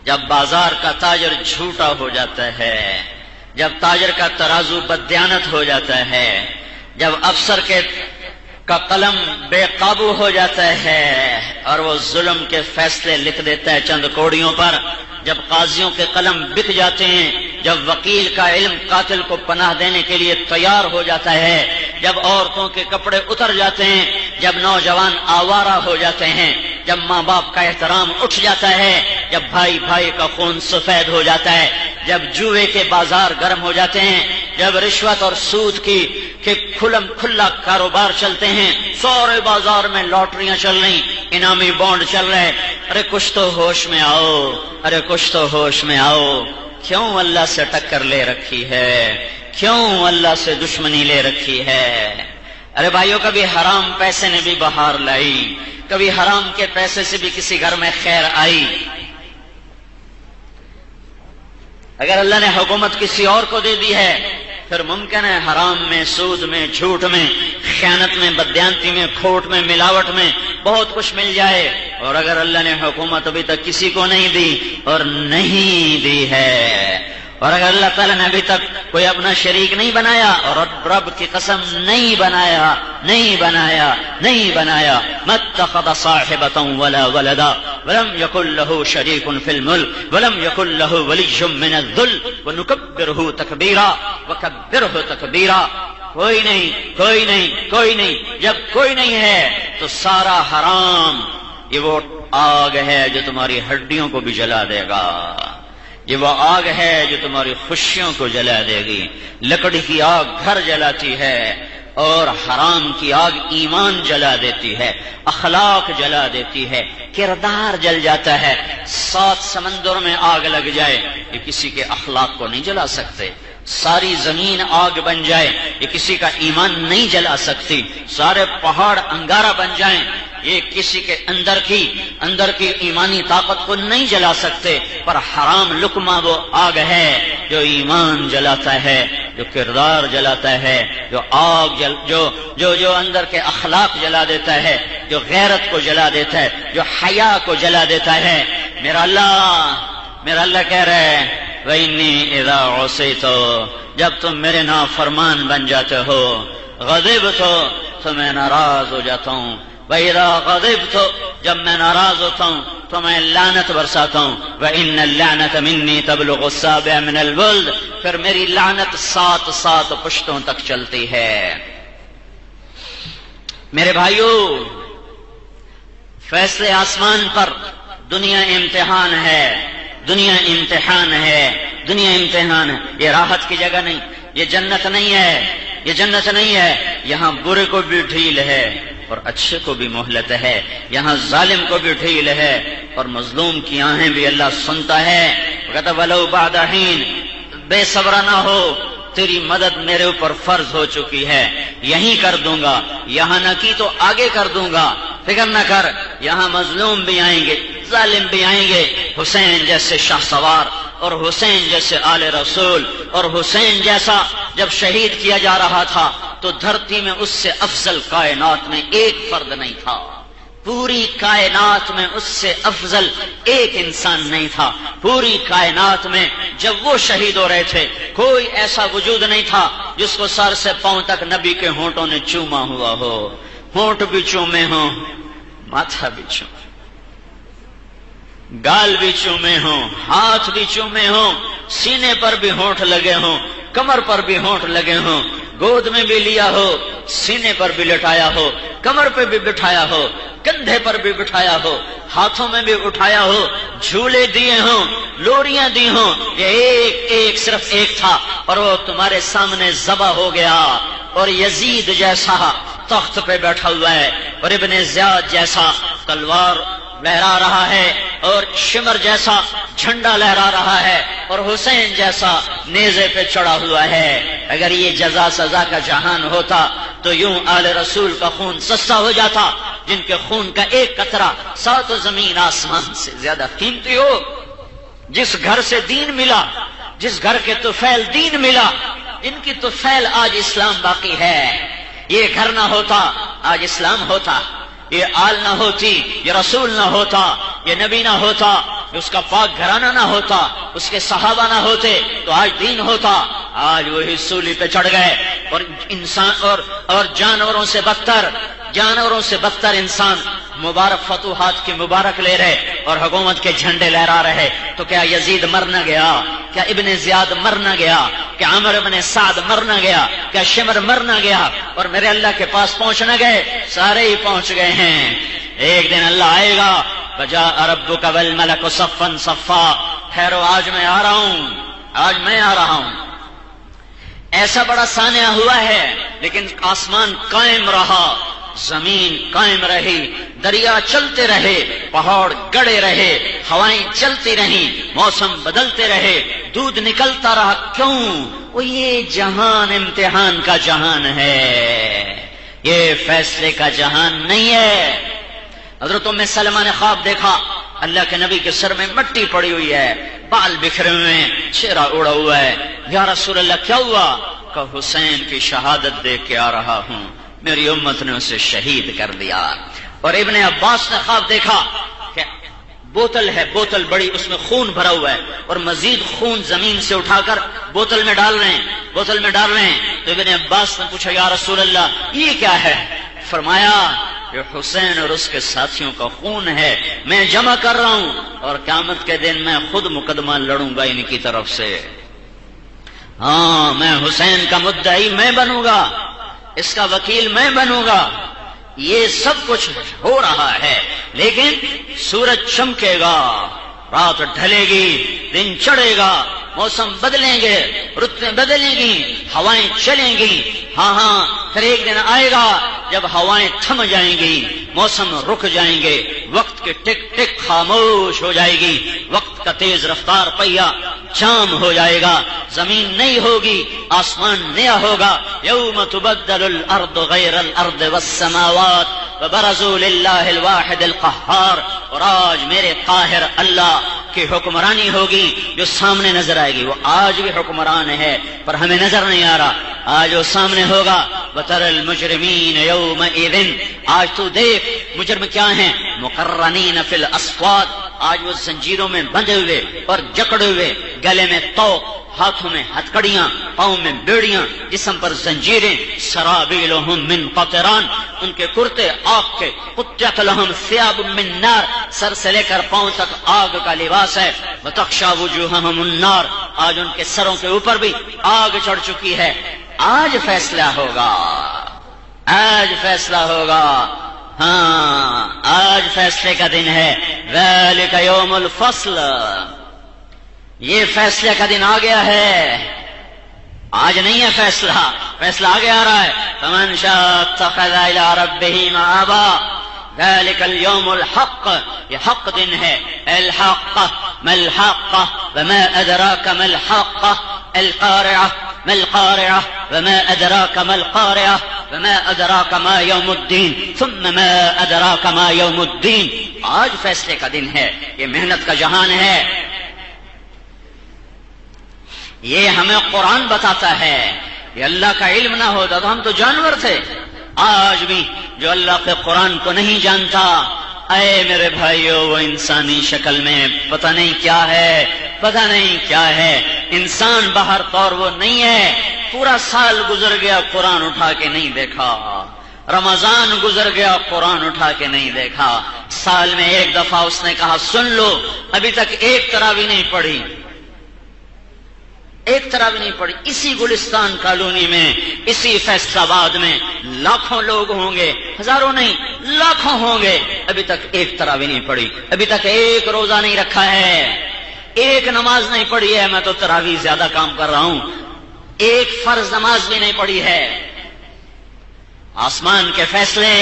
جب بازار کا تاجر جھوٹا ہو جاتا ہے، جب تاجر کا ترازو بددیانت ہو جاتا ہے، جب افسر کا قلم بے قابو ہو جاتا ہے اور وہ ظلم کے فیصلے لکھ دیتا ہے چند کوڑیوں پر، جب قاضیوں کے قلم بک جاتے ہیں، جب وکیل کا علم قاتل کو پناہ دینے کے لیے تیار ہو جاتا ہے، جب عورتوں کے کپڑے اتر جاتے ہیں، جب نوجوان آوارہ ہو جاتے ہیں، جب ماں باپ کا احترام اٹھ جاتا ہے، جب بھائی بھائی کا خون سفید ہو جاتا ہے، جب جوئے کے بازار گرم ہو جاتے ہیں، جب رشوت اور سود کے کھلا کاروبار چلتے ہیں، سارے بازار میں لاٹریاں چل رہی، انعامی بانڈ چل رہے، ارے کچھ تو ہوش میں آؤ، ارے کچھ تو ہوش میں آؤ۔ کیوں اللہ سے ٹکر لے رکھی ہے؟ کیوں اللہ سے دشمنی لے رکھی ہے؟ ارے بھائیوں، کبھی حرام پیسے نے بھی بہار لائی، کبھی حرام کے پیسے سے بھی کسی گھر میں خیر آئی۔ اگر اللہ نے حکومت کسی اور کو دے دی ہے پھر ممکن ہے حرام میں، سود میں، جھوٹ میں، خیانت میں، بددیانتی میں، کھوٹ میں، ملاوٹ میں بہت کچھ مل جائے۔ اور اگر اللہ نے حکومت ابھی تک کسی کو نہیں دی اور نہیں دی ہے، اور اگر اللہ تعالیٰ نے ابھی تک کوئی اپنا شریک نہیں بنایا، اور رب کی قسم نہیں بنایا، مَتَّخَذَ صَاحِبَةً وَلَا وَلَدًا وَلَمْ يَكُنْ لَهُ شَرِيكٌ فِي الْمُلْكِ وَلَمْ يَكُنْ لَهُ وَلِيٌّ مِّنَ الذُّلِّ وَنُكَبِّرْهُ تَكْبِيرًا وَكَبِّرْهُ تَكْبِيرًا۔ کوئی نہیں، جب کوئی نہیں ہے تو سارا حرام، یہ وہ آگ ہے جو تمہاری ہڈیوں کو بھی جلا دے گا، یہ وہ آگ ہے جو تمہاری خوشیوں کو جلا دے گی۔ لکڑی کی آگ گھر جلاتی ہے، اور حرام کی آگ ایمان جلا دیتی ہے، اخلاق جلا دیتی ہے، کردار جل جاتا ہے۔ 7 سمندر میں آگ لگ جائے یہ کسی کے اخلاق کو نہیں جلا سکتے، ساری زمین آگ بن جائے یہ کسی کا ایمان نہیں جلا سکتی، سارے پہاڑ انگارہ بن جائیں یہ کسی کے اندر کی ایمانی طاقت کو نہیں جلا سکتے، پر حرام لقمہ وہ آگ ہے جو ایمان جلاتا ہے، جو کردار جلاتا ہے، جو آگ جو اندر کے اخلاق جلا دیتا ہے، جو غیرت کو جلا دیتا ہے، جو حیا کو جلا دیتا ہے۔ میرا اللہ کہہ رہا ہے وَإِنِّي إِذَا عُصِيتُ، جب تم میرے نافرمان بن جاتے ہو، غضبت تو میں ناراض ہو جاتا ہوں، وَإِذَا غَضِبْتُ، جب میں ناراض ہوتا ہوں تو میں لعنت برساتا ہوں، وَإِنَّ اللَّعْنَةَ مِنِّي تَبْلُغُ السَّابِعَ مِنَ الْبُلْدِ، پھر میری لعنت 7 پشتوں تک چلتی ہے۔ میرے بھائیو، فیصلے آسمان پر، دنیا امتحان ہے، دنیا امتحان ہے، دنیا امتحان ہے۔ یہ راحت کی جگہ نہیں، یہ جنت نہیں ہے، یہ جنت نہیں ہے۔ یہاں برے کو بھی ڈھیل ہے اور اچھے کو بھی مہلت ہے، یہاں ظالم کو بھی ڈھیل ہے اور مظلوم کی آہیں بھی اللہ سنتا ہے۔ کہتا وَلَوْ بَعْدَ حِينٍ، بے صبر نہ ہو، تیری مدد میرے اوپر فرض ہو چکی ہے، یہیں کر دوں گا، یہاں نہ کی تو آگے کر دوں گا، فکر نہ کر۔ یہاں مظلوم بھی آئیں گے، ظالم بھی آئیں گے، حسین جیسے شاہ سوار اور حسین جیسے آل رسول اور حسین جیسا جب شہید کیا جا رہا تھا تو دھرتی میں اس سے افضل کائنات میں ایک فرد نہیں تھا، پوری کائنات میں اس سے افضل ایک انسان نہیں تھا۔ پوری کائنات میں جب وہ شہید ہو رہے تھے کوئی ایسا وجود نہیں تھا جس کو سر سے پاؤں تک نبی کے ہونٹوں نے چوما ہوا ہو، ہونٹ بھی چومے ہوں، ماتھا بھی چومے، گال بھی چومے ہوں، ہاتھ بھی چومے ہوں، سینے پر بھی ہونٹ لگے ہوں، کمر پر بھی ہونٹ لگے ہوں، گود میں بھی لیا ہو، سینے پر بھی لٹایا ہو، کمر پہ بھی بٹھایا ہو، کندھے پر بھی بٹھایا ہو، ہاتھوں میں بھی اٹھایا ہو، جھولے دیے ہوں، لوریاں دی ہوں، یہ صرف ایک تھا اور وہ تمہارے سامنے ذبح ہو گیا۔ اور یزید جیسا تخت پہ بیٹھا ہوا ہے اور ابن زیاد جیسا تلوار لہرا رہا ہے اور شمر جیسا جھنڈا لہرا رہا ہے اور حسین جیسا نیزے پہ چڑھا ہوا ہے۔ اگر یہ جزا سزا کا جہان ہوتا تو یوں آل رسول کا خون سستا ہو جاتا، جن کے خون کا ایک قطرہ 7 زمین آسمان سے زیادہ قیمتی ہو۔ جس گھر سے دین ملا، جس گھر کے طفیل دین ملا، ان کی طفیل آج اسلام باقی ہے۔ یہ گھر نہ ہوتا آج اسلام ہوتا، یہ آل نہ ہوتی، یہ رسول نہ ہوتا، یہ نبی نہ ہوتا، اس کا پاک گھرانہ نہ ہوتا، اس کے صحابہ نہ ہوتے تو آج دین ہوتا۔ آج وہی سولی پہ چڑھ گئے اور انسان اور جانوروں سے بدتر انسان مبارک فتوحات کی مبارک لے رہے اور حکومت کے جھنڈے لہرا رہے۔ تو کیا یزید مر نہ گیا؟ کیا ابن زیاد مر نہ گیا؟ کیا عمر ابن سعد مر نہ گیا؟ کیا شمر مر نہ گیا؟ اور میرے اللہ کے پاس پہنچ نہ گئے؟ سارے ہی پہنچ گئے ہیں۔ ایک دن اللہ آئے گا، وجاء ربک والملک صفا صفا، ٹھہرو آج میں آ رہا ہوں، آج میں آ رہا ہوں۔ ایسا بڑا سانحہ ہوا ہے لیکن آسمان قائم رہا، زمین قائم رہی، دریا چلتے رہے، پہاڑ گڑے رہے، ہوائیں چلتی رہیں، موسم بدلتے رہے، دودھ نکلتا رہا۔ کیوں؟ وہ یہ جہان امتحان کا جہان ہے، یہ فیصلے کا جہان نہیں ہے۔ حضرت ام سلمہ نے خواب دیکھا، اللہ کے نبی کے سر میں مٹی پڑی ہوئی ہے، بال بکھرے ہوئے ہیں، چہرہ اڑا ہوا ہے۔ یا رسول اللہ کیا ہوا؟ کہ حسین کی شہادت دیکھ کے آ رہا ہوں، میری امت نے اسے شہید کر دیا۔ اور ابن عباس نے خواب دیکھا کہ بوتل ہے، بوتل بڑی، اس میں خون بھرا ہوا ہے اور مزید خون زمین سے اٹھا کر بوتل میں ڈال رہے ہیں۔ تو ابن عباس نے پوچھا یا رسول اللہ یہ کیا ہے؟ فرمایا یہ حسین اور اس کے ساتھیوں کا خون ہے، میں جمع کر رہا ہوں اور قیامت کے دن میں خود مقدمہ لڑوں گا ان کی طرف سے۔ ہاں، میں حسین کا مدعی میں بنوں گا، اس کا وکیل میں بنوں گا۔ یہ سب کچھ ہو رہا ہے لیکن سورج چمکے گا، رات ڈھلے گی، دن چڑھے گا، موسم بدلیں گے، رتیں بدلیں گی، ہوائیں چلیں گی۔ ہاں پھر ایک دن آئے گا جب ہوائیں تھم جائیں گی، موسم رک جائیں گے، وقت کے ٹک ٹک خاموش ہو جائے گی، وقت کا تیز رفتار پہیا جام ہو جائے گا، زمین نئی ہوگی، آسمان نیا ہوگا۔ یوم تبدل الارض غیر الارض والسماوات وبرزوا للہ الواحد القہار، اور آج میرے قاہر اللہ کی حکمرانی ہوگی جو سامنے نظر آئے گی۔ وہ آج بھی حکمران ہے پر ہمیں نظر نہیں آ رہا، آج وہ سامنے ہوگا۔ وَتَرَى الْمُجْرِمِينَ يَوْمَئِذٍ، آج تو دیکھ مجرم کیا ہیں، مُقَرَّنِينَ فِي الْأَصْفَادِ، آج وہ زنجیروں میں بندھے ہوئے اور جکڑے ہوئے، گلے میں طوق، ہاتھوں میں ہتکڑیاں، پاؤں میں بیڑیاں، جسم پر زنجیریں۔ سرابیلہم من قطران، ان کے کرتے آگ کے، قطعت لہم ثیاب من نار، سر سے لے کر پاؤں تک آگ کا لباس ہے۔ وتخشی وجوہہم النار، آج ان کے سروں کے اوپر بھی آگ چڑھ چکی ہے۔ آج فیصلہ ہوگا، آج فیصلہ ہوگا، ہاں آج فیصلے کا دن ہے۔ ذالک یوم الفصل، یہ فیصلے کا دن آ گیا ہے، آج نہیں ہے فیصلہ، فیصلہ آگے آ رہا ہے۔ فمن شاء اتخذ الى ربه مآبا، ذلك اليوم الحق، یہ حق دن ہے۔ الحق ما الحق وما ادراك ما الحق، القارعة ما القارعة وما ادراك ما القارعة وما ادراك ما يوم الدين ثم ما ادراك ما يوم الدين، آج فیصلے کا دن ہے، یہ محنت کا جہان ہے۔ یہ ہمیں قرآن بتاتا ہے، یہ اللہ کا علم نہ ہوتا تو ہم تو جانور تھے۔ آج بھی جو اللہ کے قرآن کو نہیں جانتا، اے میرے بھائیو، وہ انسانی شکل میں پتہ نہیں کیا ہے، پتہ نہیں کیا ہے، انسان باہر طور وہ نہیں ہے۔ پورا سال گزر گیا قرآن اٹھا کے نہیں دیکھا، رمضان گزر گیا قرآن اٹھا کے نہیں دیکھا، سال میں ایک دفعہ اس نے کہا سن لو، ابھی تک ایک تراویح نہیں پڑھی، ایک طرح بھی نہیں پڑی۔ اسی گلستان کالونی میں، اسی فیصلہ آباد میں لاکھوں لوگ ہوں گے، ہزاروں نہیں لاکھوں ہوں گے، ابھی تک ایک طرح بھی نہیں پڑی، ابھی تک ایک روزہ نہیں رکھا ہے، ایک نماز نہیں پڑھی ہے۔ میں تو تراویح زیادہ کام کر رہا ہوں، ایک فرض نماز بھی نہیں پڑھی ہے۔ آسمان کے فیصلے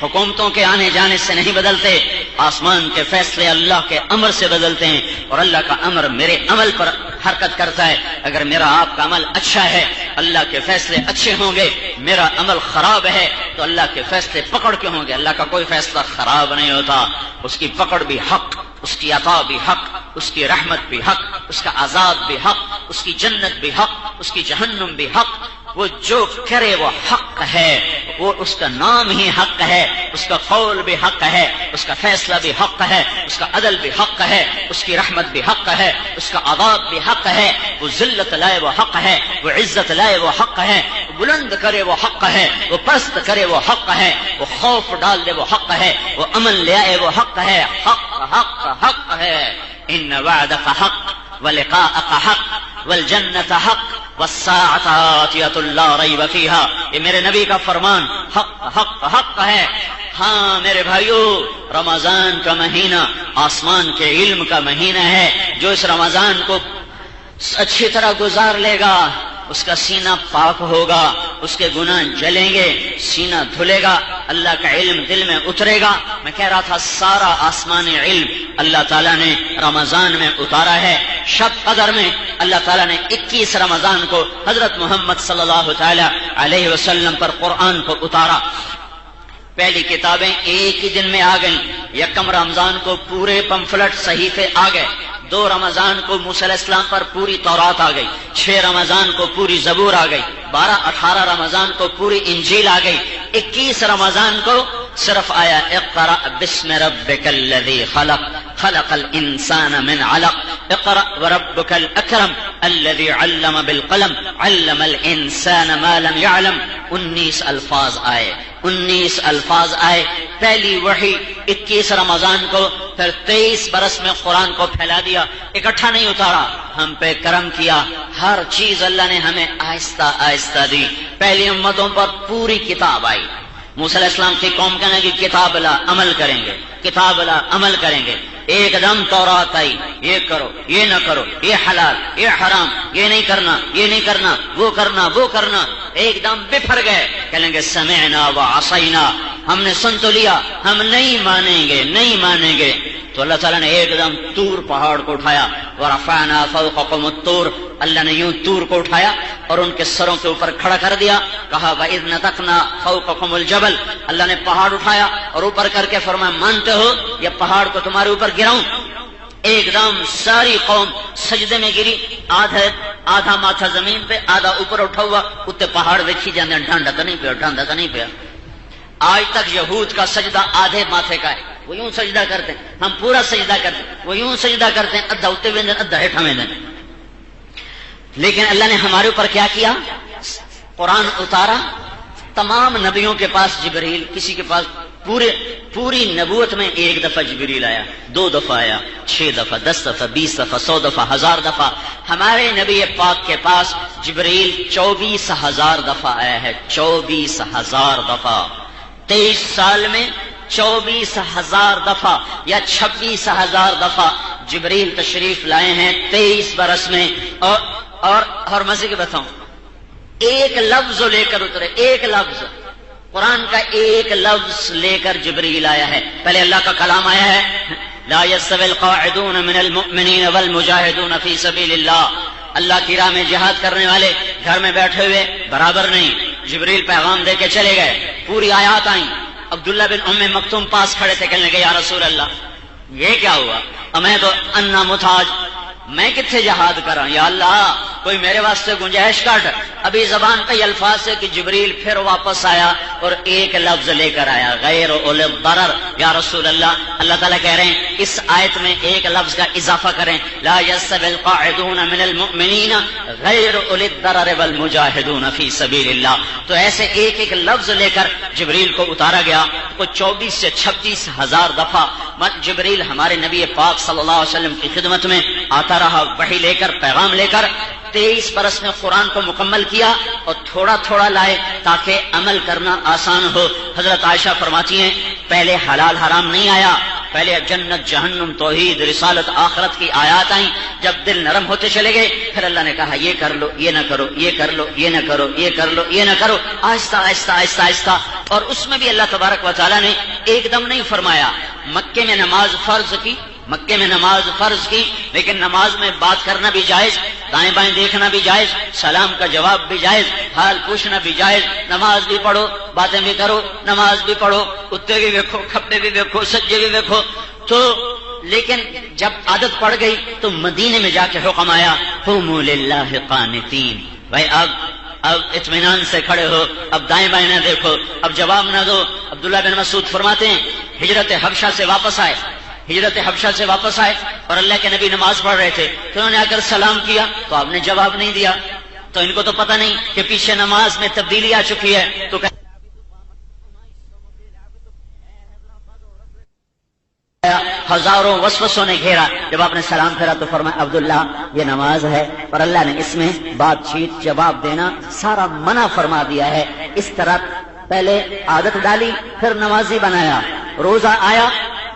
حکومتوں کے آنے جانے سے نہیں بدلتے، آسمان کے فیصلے اللہ کے امر سے بدلتے ہیں، اور اللہ کا امر میرے عمل پر حرکت کرتا ہے۔ اگر میرا آپ کا عمل اچھا ہے اللہ کے فیصلے اچھے ہوں گے، میرا عمل خراب ہے تو اللہ کے فیصلے پکڑ کے ہوں گے۔ اللہ کا کوئی فیصلہ خراب نہیں ہوتا، اس کی پکڑ بھی حق، اس کی عطا بھی حق، اس کی رحمت بھی حق، اس کا عذاب بھی حق، اس کی جنت بھی حق، اس کی جہنم بھی حق۔ وہ جو کرے وہ حق ہے، وہ اس کا نام ہی حق ہے، اس کا قول بھی حق ہے، اس کا فیصلہ بھی حق ہے، اس کا عدل بھی حق ہے، اس کی رحمت بھی حق ہے، اس کا عذاب بھی حق ہے۔ وہ ذلت لائے وہ حق ہے، وہ عزت لائے وہ حق ہے، وہ بلند کرے وہ حق ہے، وہ پست کرے وہ حق ہے، وہ خوف ڈال دے وہ حق ہے، وہ امن لے آئے وہ حق ہے۔ حق حق حق ہے۔ ان وعدک حق ولقاءک حق والجنت حق والساعة آتیۃ لا ریب فیہا، یہ میرے نبی کا فرمان حق حق حق ہے۔ ہاں میرے بھائیو، رمضان کا مہینہ آسمان کے علم کا مہینہ ہے۔ جو اس رمضان کو اچھی طرح گزار لے گا اس کا سینہ پاک ہوگا، اس کے گناہ جلیں گے، سینہ دھلے گا، اللہ کا علم دل میں اترے گا۔ میں کہہ رہا تھا سارا آسمانی علم اللہ تعالیٰ نے رمضان میں اتارا ہے۔ شب قدر میں اللہ تعالیٰ نے 21 رمضان کو حضرت محمد صلی اللہ تعالی علیہ وسلم پر قرآن کو اتارا۔ پہلی کتابیں ایک ہی دن میں آ گئیں، یکم رمضان کو پورے پمفلٹ صحیفے آ گئے، 2 رمضان کو موسیٰ علیہ السلام پر پوری تورات آ گئی، 6 رمضان کو پوری زبور آ گئی، 12-18 رمضان کو پوری انجیل آ گئی، 21 رمضان کو صرف آیا اقرأ بسم ربک الذی خلق خلق الانسان من علق اقرأ وربک الاکرم الذی علم بالقلم علم الانسان ما لم يعلم۔ 19 الفاظ آئے، 19 الفاظ آئے۔ پہلی وحی 21 رمضان کو، پھر 23 برس میں قرآن کو پھیلا دیا، اکٹھا نہیں اتارا، ہم پہ کرم کیا، ہر چیز اللہ نے ہمیں آہستہ آہستہ دی۔ پہلی امتوں پر پوری کتاب آئی، موسیٰ علیہ السلام کی قوم کہنے کی کتاب لا عمل کریں گے، کتاب لا عمل کریں گے۔ ایک دم تورات آئی، یہ کرو یہ نہ کرو، یہ حلال یہ حرام، یہ نہیں کرنا یہ نہیں کرنا، وہ کرنا وہ کرنا۔ ایک دم بفر گئے، کہیں گے سمعنا وعصینا، ہم نے سن تو لیا، ہم نہیں مانیں گے، نہیں مانیں گے۔ تو اللہ تعالیٰ نے ایک دم طور پہاڑ کو اٹھایا، ورفعنا فوقکم الطور، اللہ نے یوں طور کو اٹھایا اور ان کے سروں کے اوپر کھڑا کر دیا، کہا وَإِذْ نَتَقْنَا فَوْقَكُمُ الْجَبَلَ، اللہ نے پہاڑ اٹھایا اور اوپر کر کے فرمایا مانتے ہو یہ پہاڑ کو تمہارے اوپر گراؤں؟ ایک دم ساری قوم سجدے میں گری، آدھا ماتھا زمین پہ، آدھا اوپر اٹھا ہوا، اتنے پہاڑ ویکھی جاندے، ڈھانڈا تو نہیں پیا، ڈھانڈا تو نہیں پیا۔ آج تک یہود کا سجدہ آدھے ماتھے کا ہے، وہ یوں سجدہ کرتے ہیں، ہم پورا سجدہ کرتے ہیں، وہ یوں سجدہ کرتے ہیں، ادھا اتے ویندن ادھا ہیٹھا ویندن۔ لیکن اللہ نے ہمارے اوپر کیا کیا؟ قرآن اتارا، تمام نبیوں کے پاس جبریل، کسی کے پاس پوری نبوت میں ایک دفعہ جبریل آیا، 2 دفعہ آیا، 6 دفعہ، 10 دفعہ، 20 دفعہ، 100 دفعہ، 1000 دفعہ۔ ہمارے نبی پاک کے پاس جبریل 24,000 دفعہ آیا ہے، 24,000 دفعہ۔ 23 سال میں 24,000 دفعہ یا 26,000 دفعہ جبریل تشریف لائے ہیں 23 برس میں۔ اور مزے کی بتاؤں، ایک لفظ لے کر اترے، ایک لفظ، قرآن کا ایک لفظ لے کر جبریل آیا ہے۔ پہلے اللہ کا کلام آیا ہے، لا يستوي القاعدون من المؤمنین والمجاہدون فی سبیل اللہ، اللہ کی راہ میں جہاد کرنے والے گھر میں بیٹھے ہوئے برابر نہیں۔ جبریل پیغام دے کے چلے گئے، پوری آیات آئیں۔ عبداللہ بن ام مکتوم پاس کھڑے تھے، کہنے لگے یا رسول اللہ یہ کیا ہوا؟ میں تو انا محتاج، میں کتنے جہاد کراں، یا اللہ کوئی میرے واسطے گنجائش کاٹ۔ ابھی زبان پہ یہ الفاظ سے کہ جبریل پھر واپس آیا اور ایک لفظ لے کر آیا، غیر اولی الضرر۔ یا رسول اللہ، اللہ تعالیٰ کہہ رہے ہیں اس آیت میں ایک لفظ کا اضافہ کریں، لا يستوي القاعدون من المؤمنین غیر اولی الضرر والمجاہدون فی سبیل اللہ۔ تو ایسے ایک ایک لفظ لے کر جبریل کو اتارا گیا۔ تو 24 سے 26,000 دفعہ جبریل ہمارے نبی پاک صلی اللہ علیہ وسلم کی خدمت میں آتا رہا، وحی لے کر، پیغام لے کر۔ 23 برس میں قرآن کو مکمل کیا اور تھوڑا تھوڑا لائے تاکہ عمل کرنا آسان ہو۔ حضرت عائشہ فرماتی ہیں پہلے حلال حرام نہیں آیا، پہلے جنت جہنم توحید رسالت آخرت کی آیات آئیں۔ جب دل نرم ہوتے چلے گئے پھر اللہ نے کہا یہ کر لو، یہ نہ کرو، یہ کر لو، یہ نہ کرو، یہ کر لو، یہ نہ کرو، آہستہ آہستہ آہستہ آہستہ۔ اور اس میں بھی اللہ تبارک و تعالیٰ نے ایک دم نہیں فرمایا۔ مکے میں نماز فرض کی، مکے میں نماز فرض کی، لیکن نماز میں بات کرنا بھی جائز، دائیں بائیں دیکھنا بھی جائز، سلام کا جواب بھی جائز، حال پوچھنا بھی جائز، نماز بھی پڑھو، باتیں بھی کرو، نماز بھی پڑھو، کتے بھی دیکھو، کھپے بھی دیکھو، سجے بھی دیکھو۔ تو لیکن جب عادت پڑ گئی تو مدینے میں جا کے حکم آیا قوموا للہ قانتین، بھائی اب اطمینان سے کھڑے ہو، اب دائیں بائیں نہ دیکھو، اب جواب نہ دو۔ عبداللہ بن مسعود فرماتے ہیں ہجرت حبشہ سے واپس آئے، ہجرت حبشہ سے واپس آئے اور اللہ کے نبی نماز پڑھ رہے تھے، تو انہوں نے آ کر سلام کیا تو آپ نے جواب نہیں دیا۔ تو ان کو تو پتہ نہیں کہ پیچھے نماز میں تبدیلی آ چکی ہے، تو ہزاروں وسوسوں نے گھیرا۔ جب آپ نے سلام پھیرا تو فرمایا عبداللہ یہ نماز ہے، اور اللہ نے اس میں بات چیت جواب دینا سارا منع فرما دیا ہے۔ اس طرح پہلے عادت ڈالی پھر نمازی بنایا۔ روزہ آیا،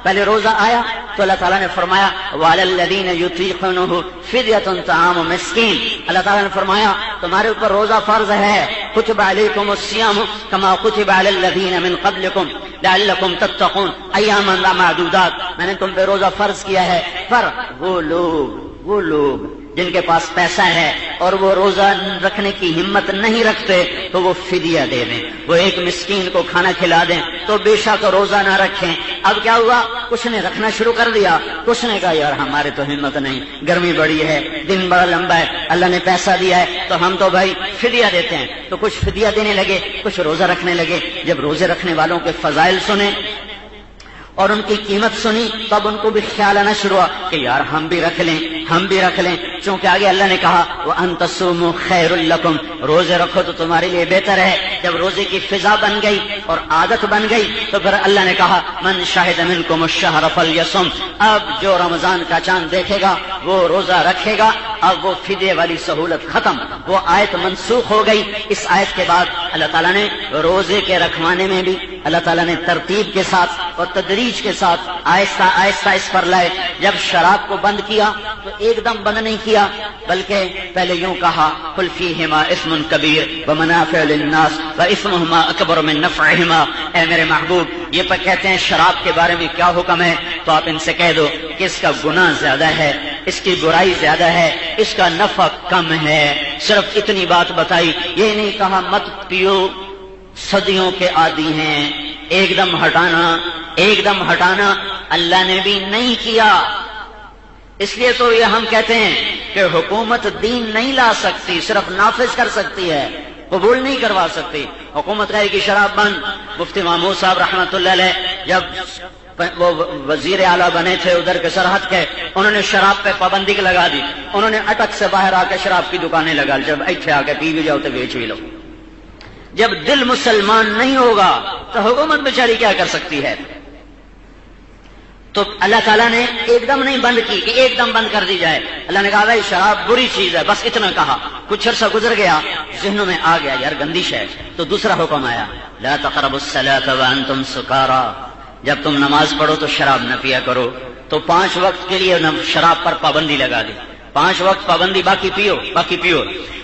پہلے روزہ آیا تو اللہ تعالیٰ نے فرمایا وَعَلَى الَّذِينَ يُطِيقُونَهُ فِدْيَةٌ طَعَامُ مِسْكِينٍ، اللہ تعالیٰ نے فرمایا تمہارے اوپر روزہ فرض ہے، كُتِبَ عَلَيْكُمُ الصِّيَامُ كَمَا كُتِبَ عَلَى الَّذِينَ مِنْ قَبْلِكُمْ لَعَلَّكُمْ تَتَّقُونَ أَيَّامًا مَعْدُودَاتٍ، میں نے تم پہ روزہ فرض کیا ہے۔ پر وہ لوگ جن کے پاس پیسہ ہے اور وہ روزہ رکھنے کی ہمت نہیں رکھتے تو وہ فدیہ دے دیں، وہ ایک مسکین کو کھانا کھلا دیں، تو بے شک روزہ نہ رکھیں۔ اب کیا ہوا، کچھ نے رکھنا شروع کر دیا، کچھ نے کہا یار ہمارے تو ہمت نہیں، گرمی بڑی ہے، دن بڑا لمبا ہے، اللہ نے پیسہ دیا ہے تو ہم تو بھائی فدیہ دیتے ہیں۔ تو کچھ فدیہ دینے لگے، کچھ روزہ رکھنے لگے۔ جب روزے رکھنے والوں کے فضائل سنے اور ان کی قیمت سنی تب ان کو بھی خیال آنا شروع ہوا کہ یار ہم بھی رکھ لیں، چونکہ آگے اللہ نے کہا وَأَن تَصُومُوا خَيْرٌ لَكُمْ، روزے رکھو تو تمہارے لیے بہتر ہے۔ جب روزے کی فضا بن گئی اور عادت بن گئی تو پھر اللہ نے کہا مَن شَهِدَ مِنكُمُ الشَّهْرَ فَلْيَصُمْ، اب جو رمضان کا چاند دیکھے گا وہ روزہ رکھے گا۔ اب وہ فدیے والی سہولت ختم، وہ آیت منسوخ ہو گئی۔ اس آیت کے بعد اللہ تعالیٰ نے روزے کے رکھوانے میں بھی اللہ تعالیٰ نے ترتیب کے ساتھ اور تدریج کے ساتھ آہستہ آہستہ اس پر لائے. جب شراب کو بند کیا تو ایک دم بند نہیں کیا، بلکہ پہلے یوں کہا قل فیہما اثم کبیر ومنافع للناس واثمہما اکبر من نفعہما. اے میرے محبوب، یہ پر کہتے ہیں شراب کے بارے میں کیا حکم ہے، تو آپ ان سے کہہ دو کہ اس کا گناہ زیادہ ہے، اس کی برائی زیادہ ہے، اس کا نفع کم ہے. صرف اتنی بات بتائی، یہ نہیں کہا مت پیو، صدیوں کے عادی ہیں. ایک دم ہٹانا اللہ نے بھی نہیں کیا. اس لیے تو یہ ہم کہتے ہیں کہ حکومت دین نہیں لا سکتی، صرف نافذ کر سکتی ہے، قبول نہیں کروا سکتی. حکومت کہے کہ شراب بند. مفتی محمود صاحب رحمۃ اللہ علیہ جب وہ وزیر اعلیٰ بنے تھے ادھر کے سرحد کے، انہوں نے شراب پہ پابندی لگا دی. انہوں نے اٹک سے باہر آ کے شراب کی دکانیں لگا لی. جب ایتھے آ کے پی بھی جاؤ تو بیچ بھی لو. جب دل مسلمان نہیں ہوگا تو حکومت بیچاری کیا کر سکتی ہے؟ تو اللہ تعالیٰ نے ایک دم نہیں بند کی کہ ایک دم بند کر دی جائے. اللہ نے کہا بھائی شراب بری چیز ہے، بس اتنا کہا. کچھ عرصہ گزر گیا، ذہنوں میں آ گیا یار گندی شے. تو دوسرا حکم آیا لا تقربوا الصلاة وانتم سکارا. جب تم نماز پڑھو تو شراب نہ پیا کرو. تو 5 وقت کے لیے شراب پر پابندی لگا دی. 5 وقت پابندی، باقی پیو.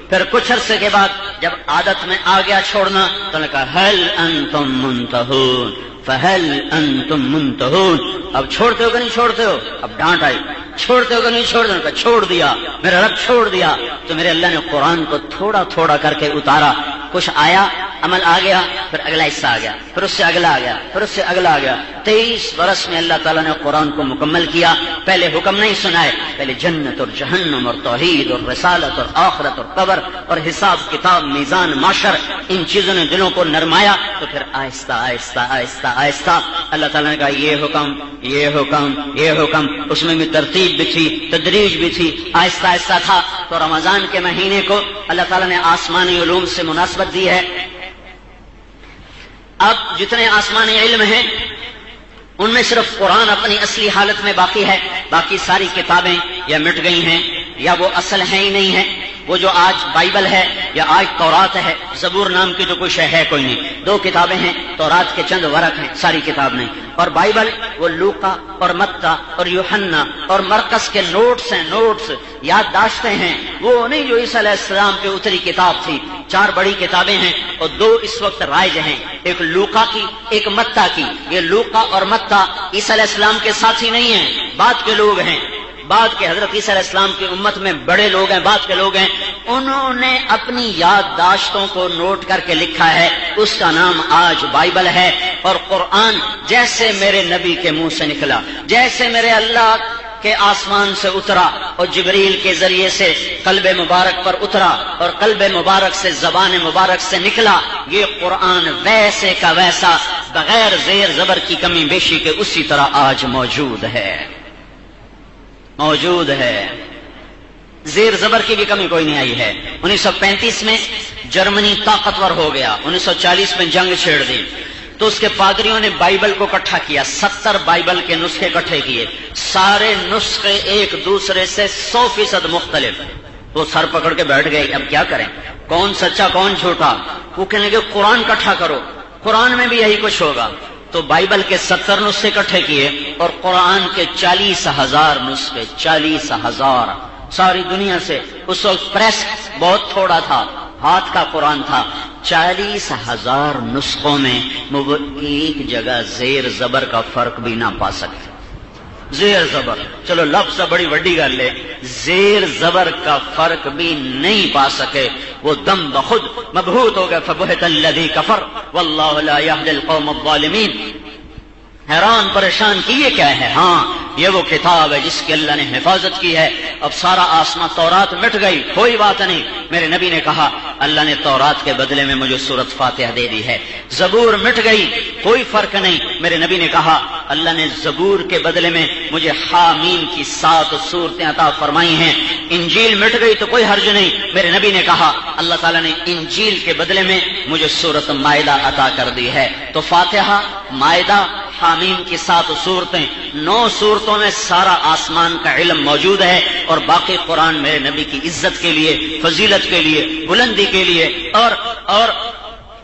پھر کچھ عرصے کے بعد جب عادت میں آ گیا چھوڑنا تو نے کہا هل انتم منتهون فهل انتم منتهون. اب چھوڑتے ہو کہ نہیں چھوڑتے ہو؟ اب ڈانٹ آئی، چھوڑتے ہو کہ نہیں چھوڑتے ہو؟ چھوڑ دیا، میرا رب چھوڑ دیا. تو میرے اللہ نے قرآن کو تھوڑا تھوڑا کر کے اتارا. کچھ آیا، عمل آ گیا، پھر اگلا حصہ آ گیا، پھر اس سے اگلا آ گیا، پھر اس سے اگلا آ گیا. 23 برس میں اللہ تعالیٰ نے قرآن کو مکمل کیا. پہلے حکم نہیں سنائے، پہلے جنت اور جہنم اور توحید اور رسالت اور آخرت اور قبر اور حساب کتاب میزان معاشر، ان چیزوں نے دلوں کو نرمایا. تو پھر آہستہ آہستہ آہستہ آہستہ اللہ تعالیٰ نے کہا یہ حکم. اس میں بھی ترتیب بھی تھی، تدریج بھی تھی، آہستہ آہستہ تھا. تو رمضان کے مہینے کو اللہ تعالیٰ نے آسمانی علوم سے مناسبت دی ہے. اب جتنے آسمانی علم ہیں ان میں صرف قرآن اپنی اصلی حالت میں باقی ہے. باقی ساری کتابیں یا مٹ گئی ہیں یا وہ اصل ہیں ہی نہیں ہے. وہ جو آج بائبل ہے یا آج تورات ہے، زبور نام کی تو کوئی شے ہے کوئی نہیں. 2 کتابیں ہیں، تورات کے چند ورق ہیں، ساری کتاب نہیں. اور بائبل وہ لوقا اور متی اور یوحنا اور مرقس کے نوٹس یادداشتیں ہیں. وہ نہیں جو عیسیٰ علیہ السلام پہ اتری کتاب تھی. 4 بڑی کتابیں ہیں اور 2 اس وقت رائج ہیں، ایک لوقا کی، ایک متی کی. یہ لوقا اور متی عیسیٰ علیہ السلام کے ساتھی نہیں ہیں، بعد کے لوگ ہیں. بعد کے حضرت عیسیٰ علیہ السلام کی امت میں بڑے لوگ ہیں، بعد کے لوگ ہیں. انہوں نے اپنی یادداشتوں کو نوٹ کر کے لکھا ہے، اس کا نام آج بائبل ہے. اور قرآن جیسے میرے نبی کے منہ سے نکلا، جیسے میرے اللہ کے آسمان سے اترا اور جبریل کے ذریعے سے قلب مبارک پر اترا اور قلب مبارک سے زبان مبارک سے نکلا، یہ قرآن ویسے کا ویسا بغیر زیر زبر کی کمی بیشی کے اسی طرح آج موجود ہے. زیر زبر کی بھی کمی کوئی نہیں آئی ہے. 1935 میں جرمنی طاقتور ہو گیا، 1940 میں جنگ چھیڑ دی. تو اس کے پادریوں نے بائبل کو اکٹھا کیا، 70 بائبل کے نسخے اکٹھے کیے. سارے نسخے ایک دوسرے سے 100% مختلف. وہ سر پکڑ کے بیٹھ گئے، اب کیا کریں، کون سچا کون جھوٹا. وہ کہنے لگے قرآن اکٹھا کرو، قرآن میں بھی یہی کچھ ہوگا. تو بائبل کے 70 نسخے اکٹھے کیے اور قرآن کے 40,000 نسخے، 40,000 ساری دنیا سے. اس وقت پریس بہت تھوڑا تھا، ہاتھ کا قرآن تھا. 40,000 نسخوں میں وہ ایک جگہ زیر زبر کا فرق بھی نہ پا سکتے. زیر زبر چلو لفظ بڑی وڈی گل ہے، زیر زبر کا فرق بھی نہیں پا سکے. وہ دم بخود مبہوت ہو گئے. فبہت الذی کفر واللہ لا یہدی القوم الظالمین. حیران پریشان کی یہ کیا ہے؟ ہاں یہ وہ کتاب ہے جس کی اللہ نے حفاظت کی ہے. اب سارا آسمان، تورات مٹ گئی، کوئی بات نہیں. میرے نبی نے کہا اللہ نے تورات کے بدلے میں مجھے سورۃ فاتحہ دے دی ہے. زبور مٹ گئی، کوئی فرق نہیں. میرے نبی نے کہا اللہ نے زبور کے بدلے میں مجھے حامیم کی 7 سورتیں عطا فرمائی ہیں. انجیل مٹ گئی تو کوئی حرج نہیں. میرے نبی نے کہا اللہ تعالیٰ نے انجیل کے بدلے میں مجھے سورۃ مائدہ عطا کر دی ہے. تو فاتحہ، مائدہ، حامیم کی 7 سورتیں، 9 سورتوں میں سارا آسمان کا علم موجود ہے. اور باقی قرآن میرے نبی کی عزت کے لیے، فضیلت کے لیے، بلندی کے لیے اور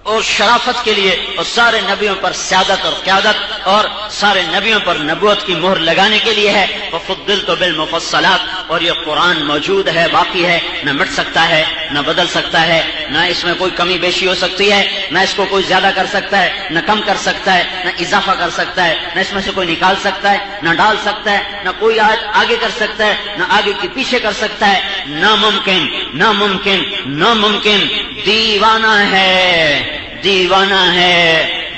اور شرافت کے لیے اور سارے نبیوں پر سیادت اور قیادت اور سارے نبیوں پر نبوت کی مہر لگانے کے لیے ہے. وفضلت بالمفصلات، اور یہ قرآن موجود ہے، باقی ہے، نہ مٹ سکتا ہے، نہ بدل سکتا ہے، نہ اس میں کوئی کمی بیشی ہو سکتی ہے، نہ اس کو کوئی زیادہ کر سکتا ہے، نہ کم کر سکتا ہے، نہ اضافہ کر سکتا ہے، نہ اس میں سے کوئی نکال سکتا ہے، نہ ڈال سکتا ہے، نہ کوئی آگے کر سکتا ہے، نہ آگے کی پیچھے کر سکتا ہے. ناممکن ناممکن ناممکن. دیوانہ ہے، دیوانہ ہے،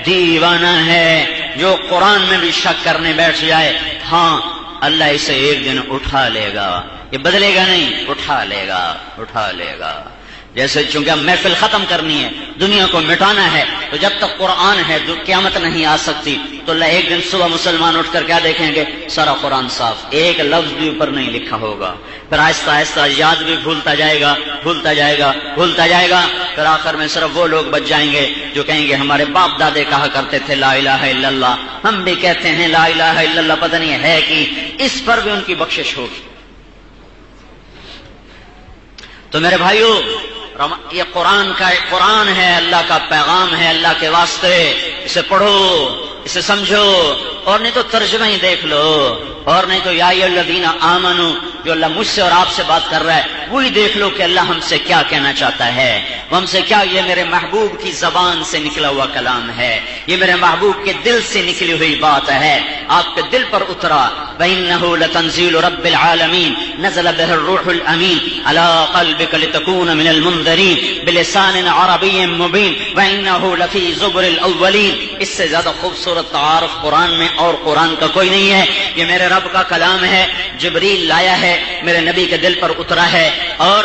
دیوانہ ہے جو قرآن میں بھی شک کرنے بیٹھ جائے. ہاں اللہ اسے ایک دن اٹھا لے گا، یہ بدلے گا نہیں، اٹھا لے گا، اٹھا لے گا. جیسے چونکہ اب محفل ختم کرنی ہے، دنیا کو مٹانا ہے، تو جب تک قرآن ہے قیامت نہیں آ سکتی. تو اللہ ایک دن صبح مسلمان اٹھ کر کیا دیکھیں گے؟ سارا قرآن صاف، ایک لفظ بھی اوپر نہیں لکھا ہوگا. پھر آہستہ آہستہ یاد بھی بھولتا جائے گا، بھولتا جائے گا، بھولتا جائے گا. پھر آخر میں صرف وہ لوگ بچ جائیں گے جو کہیں گے ہمارے باپ دادے کہا کرتے تھے لا الہ الا اللہ، ہم بھی کہتے ہیں لا الہ الا اللہ، پتہ نہیں ہے کہ اس پر بھی ان کی بخشش ہوگی. تو میرے بھائیو، یہ قرآن ہے، اللہ کا پیغام ہے، اللہ کے واسطے اسے پڑھو، اسے سمجھو، اور نہیں تو ترجمہ ہی دیکھ لو، اور نہیں تو یا ایھا الذین آمنو جو اللہ مجھ سے اور آپ سے بات کر رہا ہے وہی دیکھ لو کہ اللہ ہم سے کیا کہنا چاہتا ہے. وہ ہم سے کیا، یہ میرے محبوب کی زبان سے نکلا ہوا کلام ہے، یہ میرے محبوب کے دل سے نکلی ہوئی بات ہے، آپ کے دل پر اترا. وَإِنَّهُ لَتَنزِيلُ رَبِّ الْعَالَمِينَ نَزَلَ بِهِ الرُّوحُ الْأَمِينُ عَلَىٰ قَلْبِكَ لِتَكُونَ مِنَ الْمُنذِرِينَ بِلِسَانٍ عَرَبِيٍّ مُبِينٍ وَإِنَّهُ لَفِي زُبُرِ الْأَوَّلِينَ. اس سے زیادہ خوبصورت تعارف قرآن میں اور قرآن کا کوئی نہیں ہے. یہ میرے رب کا کلام ہے، جبریل لایا ہے، میرے نبی کے دل پر اترا ہے، اور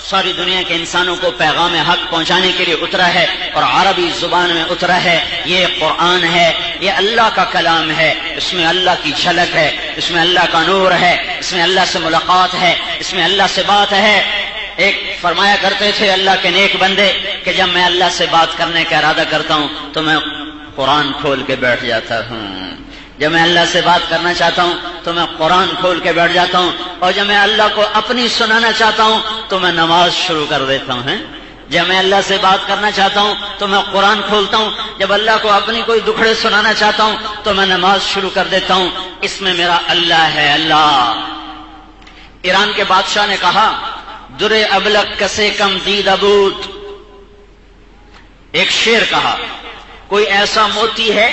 ساری دنیا کے انسانوں کو پیغام حق پہنچانے کے لیے اترا ہے، اور عربی زبان میں اترا ہے. یہ قرآن ہے، یہ اللہ کا کلام ہے، اس میں اللہ کی جھلک ہے، اس میں اللہ کا نور ہے، اس میں اللہ سے ملاقات ہے، اس میں اللہ سے بات ہے. ایک فرمایا کرتے تھے اللہ کے نیک بندے کہ جب میں اللہ سے بات کرنے کا ارادہ کرتا ہوں تو میں قرآن کھول کے بیٹھ جاتا ہوں. جب میں اللہ سے بات کرنا چاہتا ہوں تو میں قرآن کھول کے بیٹھ جاتا ہوں، اور جب میں اللہ کو اپنی سنانا چاہتا ہوں تو میں نماز شروع کر دیتا ہوں. جب میں اللہ سے بات کرنا چاہتا ہوں تو میں قرآن کھولتا ہوں، جب اللہ کو اپنی کوئی دکھڑے سنانا چاہتا ہوں تو میں نماز شروع کر دیتا ہوں. اس میں میرا اللہ ہے، اللہ. ایران کے بادشاہ نے کہا در ابلق کسے کم دید ابود. ایک شعر کہا، کوئی ایسا موتی ہے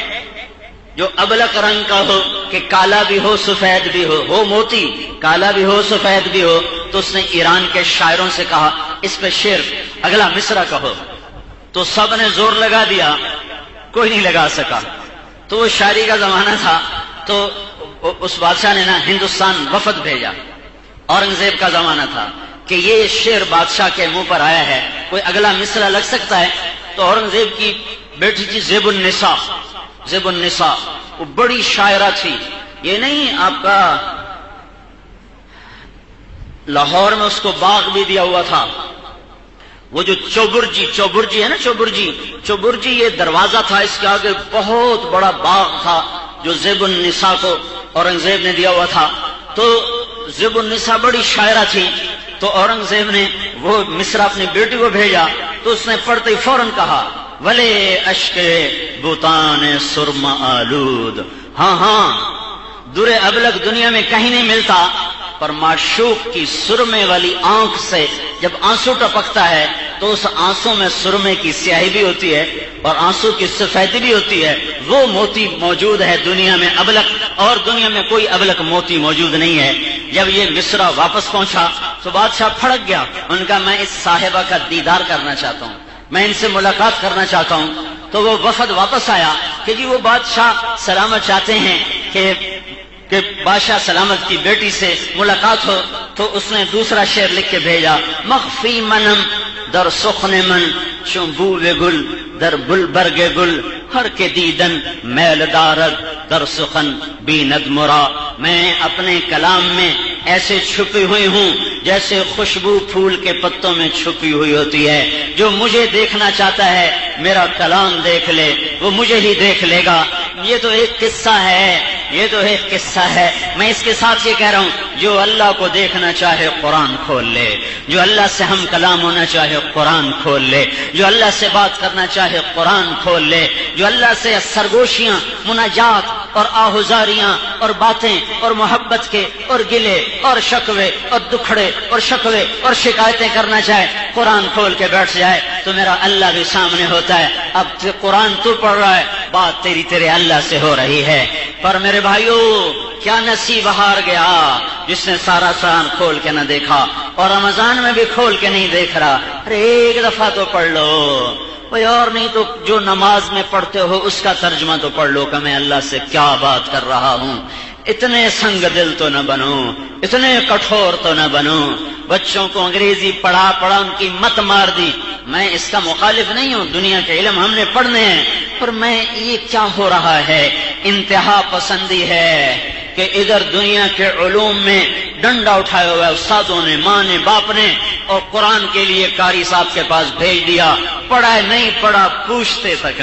جو ابلق رنگ کا ہو کہ کالا بھی ہو سفید بھی ہو موتی کالا بھی ہو سفید بھی ہو. تو اس نے ایران کے شاعروں سے کہا اس پہ شعر اگلا مصرع کہو. تو سب نے زور لگا دیا، کوئی نہیں لگا سکا. تو وہ شاعری کا زمانہ تھا، تو اس بادشاہ نے نا ہندوستان وفد بھیجا. اورنگزیب کا زمانہ تھا کہ یہ شعر بادشاہ کے منہ پر آیا ہے، کوئی اگلا مصرع لگ سکتا ہے. تو اورنگزیب کی بیٹی تھی زیب النساء، زیب النساء وہ بڑی شاعرہ تھی. یہ نہیں آپ کا لاہور میں اس کو باغ بھی دیا ہوا تھا، وہ جو چوبرجی ہے نا، چوبرجی یہ دروازہ تھا، اس کے آگے بہت بڑا باغ تھا جو زیب النساء کو اورنگزیب نے دیا ہوا تھا. تو زیب النساء بڑی شاعرہ تھی، تو اورنگزیب نے وہ مصرع اپنی بیٹی کو بھیجا. تو اس نے پڑھتے ہی فوراً کہا ولے اشک بوتان سرم آلود. ہاں در ابلق دنیا میں کہیں نہیں ملتا، پر معشوق کی سرمے والی آنکھ سے جب آنسو ٹپکتا ہے تو اس آنسو میں سرمے کی سیاہی بھی ہوتی ہے اور آنسو کی سفیدی بھی ہوتی ہے. وہ موتی موجود ہے دنیا میں ابلق، اور دنیا میں کوئی ابلق موتی موجود نہیں ہے. جب یہ مصرع واپس پہنچا تو بادشاہ پھڑک گیا. ان کا میں اس صاحبہ کا دیدار کرنا چاہتا ہوں، میں ان سے ملاقات کرنا چاہتا ہوں. تو وہ وفد واپس آیا کہ جی وہ بادشاہ سلامت چاہتے ہیں کہ بادشاہ سلامت کی بیٹی سے ملاقات ہو. تو اس نے دوسرا شعر لکھ کے بھیجا مخفی منم در سخن من چون بوے گل در بل برگ گل ہر کے دیدن میل دارد در سخن بیند مرا. میں اپنے کلام میں ایسے چھپی ہوئی ہوں جیسے خوشبو پھول کے پتوں میں چھپی ہوئی ہوتی ہے. جو مجھے دیکھنا چاہتا ہے میرا کلام دیکھ لے، وہ مجھے ہی دیکھ لے گا. یہ تو ایک قصہ ہے، یہ تو ایک قصہ ہے. میں اس کے ساتھ یہ کہہ رہا ہوں جو اللہ کو دیکھنا چاہے قرآن کھول لے, جو اللہ سے ہم کلام ہونا چاہے قرآن کھول لے, جو اللہ سے بات کرنا چاہے قرآن کھول لے, جو اللہ سے سرگوشیاں, مناجات اور آہوزاریاں اور باتیں اور محبت کے اور گلے اور شکوے اور دکھڑے اور شکوے اور شکایتیں کرنا چاہے, قرآن کھول کے بیٹھ جائے تو میرا اللہ بھی سامنے ہوتا ہے. اب قرآن تو پڑھ رہا ہے, بات تیرے اللہ سے ہو رہی ہے. پر میرے بھائیو, کیا نصیب ہار گیا جس نے سارا قرآن کھول کے نہ دیکھا, اور رمضان میں بھی کھول کے نہیں دیکھ رہا. ارے ایک دفعہ تو پڑھ لو کوئی اور نہیں تو جو نماز میں پڑھتے ہو اس کا ترجمہ تو پڑھ لو کہ میں اللہ سے کیا بات کر رہا ہوں. اتنے سنگ دل تو نہ بنو, اتنے کٹھور تو نہ بنو. بچوں کو انگریزی پڑھا ان کی مت مار دی. میں اس کا مخالف نہیں ہوں, دنیا کے علم ہم نے پڑھنے ہیں, پر میں یہ کیا ہو رہا ہے, انتہا پسندی ہے کہ ادھر دنیا کے علوم میں ڈنڈا اٹھایا ہوا ہے استادوں نے, ماں نے, باپ نے, اور قرآن کے لیے قاری صاحب کے پاس بھیج دیا. پڑھا نہیں پڑھا پوچھتے تک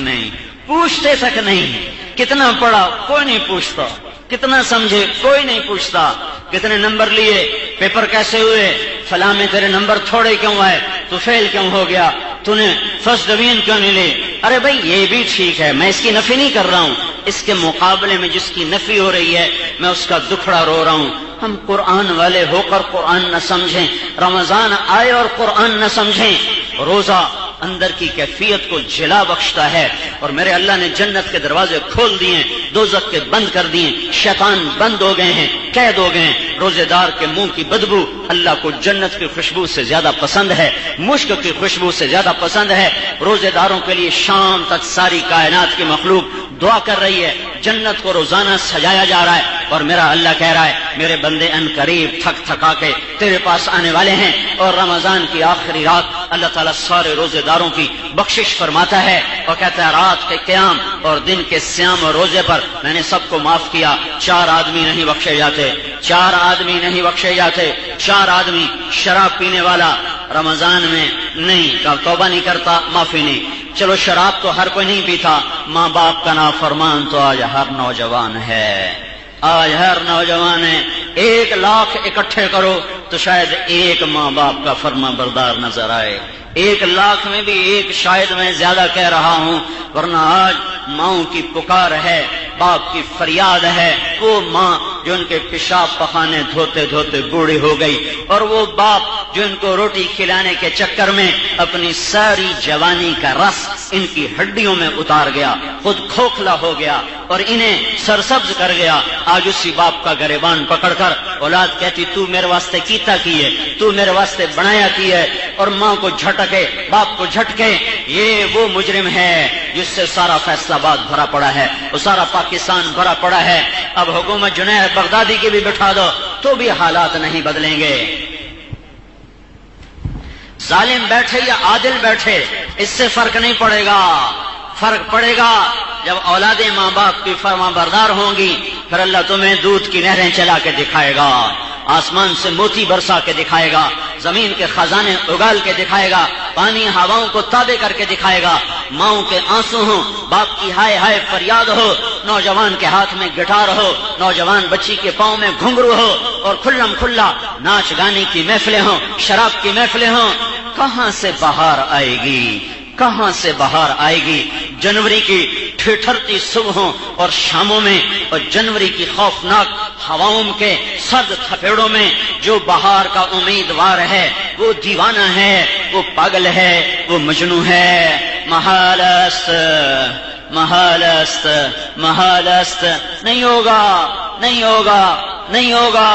نہیں. کتنا پڑھا کوئی نہیں پوچھتا, کتنا سمجھے کوئی نہیں پوچھتا, کتنے نمبر لیے, پیپر کیسے ہوئے, فلاں میں تیرے نمبر تھوڑے کیوں آئے, تو فیل کیوں ہو گیا, تو نے فرسٹ ڈویژن کیوں نہیں لی. ارے بھائی یہ بھی ٹھیک ہے, میں اس کی نفی نہیں کر رہا ہوں, اس کے مقابلے میں جس کی نفی ہو رہی ہے میں اس کا دکھڑا رو رہا ہوں. ہم قرآن والے ہو کر قرآن نہ سمجھیں, رمضان آئے اور قرآن نہ سمجھیں. روزہ اندر کی کیفیت کو جلا بخشتا ہے, اور میرے اللہ نے جنت کے دروازے کھول دیے, دوزخ کے بند کر دیے, شیطان بند ہو گئے ہیں, قید ہو گئے ہیں. روزے دار کے منہ کی بدبو اللہ کو جنت کی خوشبو سے زیادہ پسند ہے, مشک کی خوشبو سے زیادہ پسند ہے. روزے داروں کے لیے شام تک ساری کائنات کی مخلوق دعا کر رہی ہے, جنت کو روزانہ سجایا جا رہا ہے. اور میرا اللہ کہہ رہا ہے میرے بندے ان قریب تھک تھکا کے تیرے پاس آنے والے ہیں, اور رمضان کی آخری رات اللہ تعالیٰ سارے روزے داروں کی بخشش فرماتا ہے اور کہتا ہے رات کے قیام اور دن کے صیام اور روزے پر میں نے سب کو معاف کیا. 4 آدمی نہیں بخشے جاتے, 4 آدمی نہیں بخشے جاتے. 4 آدمی, شراب پینے والا رمضان میں نہیں, توبہ نہیں کرتا, معافی نہیں. چلو شراب تو ہر کوئی نہیں پیتا, ماں باپ کا نافرمان تو آج ہر نوجوان ہے, آج ہر نوجوان ہے. 1 لاکھ اکٹھے کرو تو شاید 1 ماں باپ کا فرما بردار نظر آئے. 1 لاکھ میں بھی 1 شاید میں زیادہ کہہ رہا ہوں, ورنہ آج ماؤں کی پکار ہے, باپ کی فریاد ہے. وہ ماں جو ان کے پیشاب پخانے دھوتے دھوتے بوڑھی ہو گئی, اور وہ باپ جو ان کو روٹی کھلانے کے چکر میں اپنی ساری جوانی کا رس ان کی ہڈیوں میں اتار گیا, خود کھوکھلا ہو گیا اور انہیں سرسبز کر گیا. آج اسی باپ کا گریبان پکڑ کر اولاد کہتی تو میرے واسطے کیتا کی ہے, تو میرے واسطے بنایا کی ہے, اور ماں کو جھٹکے, باپ کو جھٹکے. یہ وہ مجرم ہے جس سے سارا فیصلہ آباد بھرا پڑا ہے, وہ سارا پاکستان بھرا پڑا ہے. اب حکومت جنید بغدادی کی بھی بٹھا دو تو بھی حالات نہیں بدلیں گے. ظالم بیٹھے یا عادل بیٹھے اس سے فرق نہیں پڑے گا. فرق پڑے گا جب اولادیں ماں باپ کی فرما بردار ہوں گی, پھر اللہ تمہیں دودھ کی نہریں چلا کے دکھائے گا, آسمان سے موتی برسا کے دکھائے گا, زمین کے خزانے اگال کے دکھائے گا, پانی ہواؤں کو تابع کر کے دکھائے گا. ماؤں کے آنسو ہوں, باپ کی ہائے ہائے فریاد ہو, نوجوان کے ہاتھ میں گٹار ہو, نوجوان بچی کے پاؤں میں گھنگرو ہو, اور کھلم کھلا ناچ گانے کی محفلیں ہوں, شراب کی محفلیں ہوں. کہاں سے بہار آئے گی, کہاں سے بہار آئے گی؟ جنوری کی ٹھٹھرتی صبحوں اور شاموں میں, اور جنوری کی خوفناک ہواؤں کے سرد تھپیڑوں میں جو بہار کا امیدوار ہے وہ دیوانہ ہے, وہ پاگل ہے, وہ مجنوں ہے. محال است, محال است, محال است. نہیں ہوگا, نہیں ہوگا, نہیں ہوگا.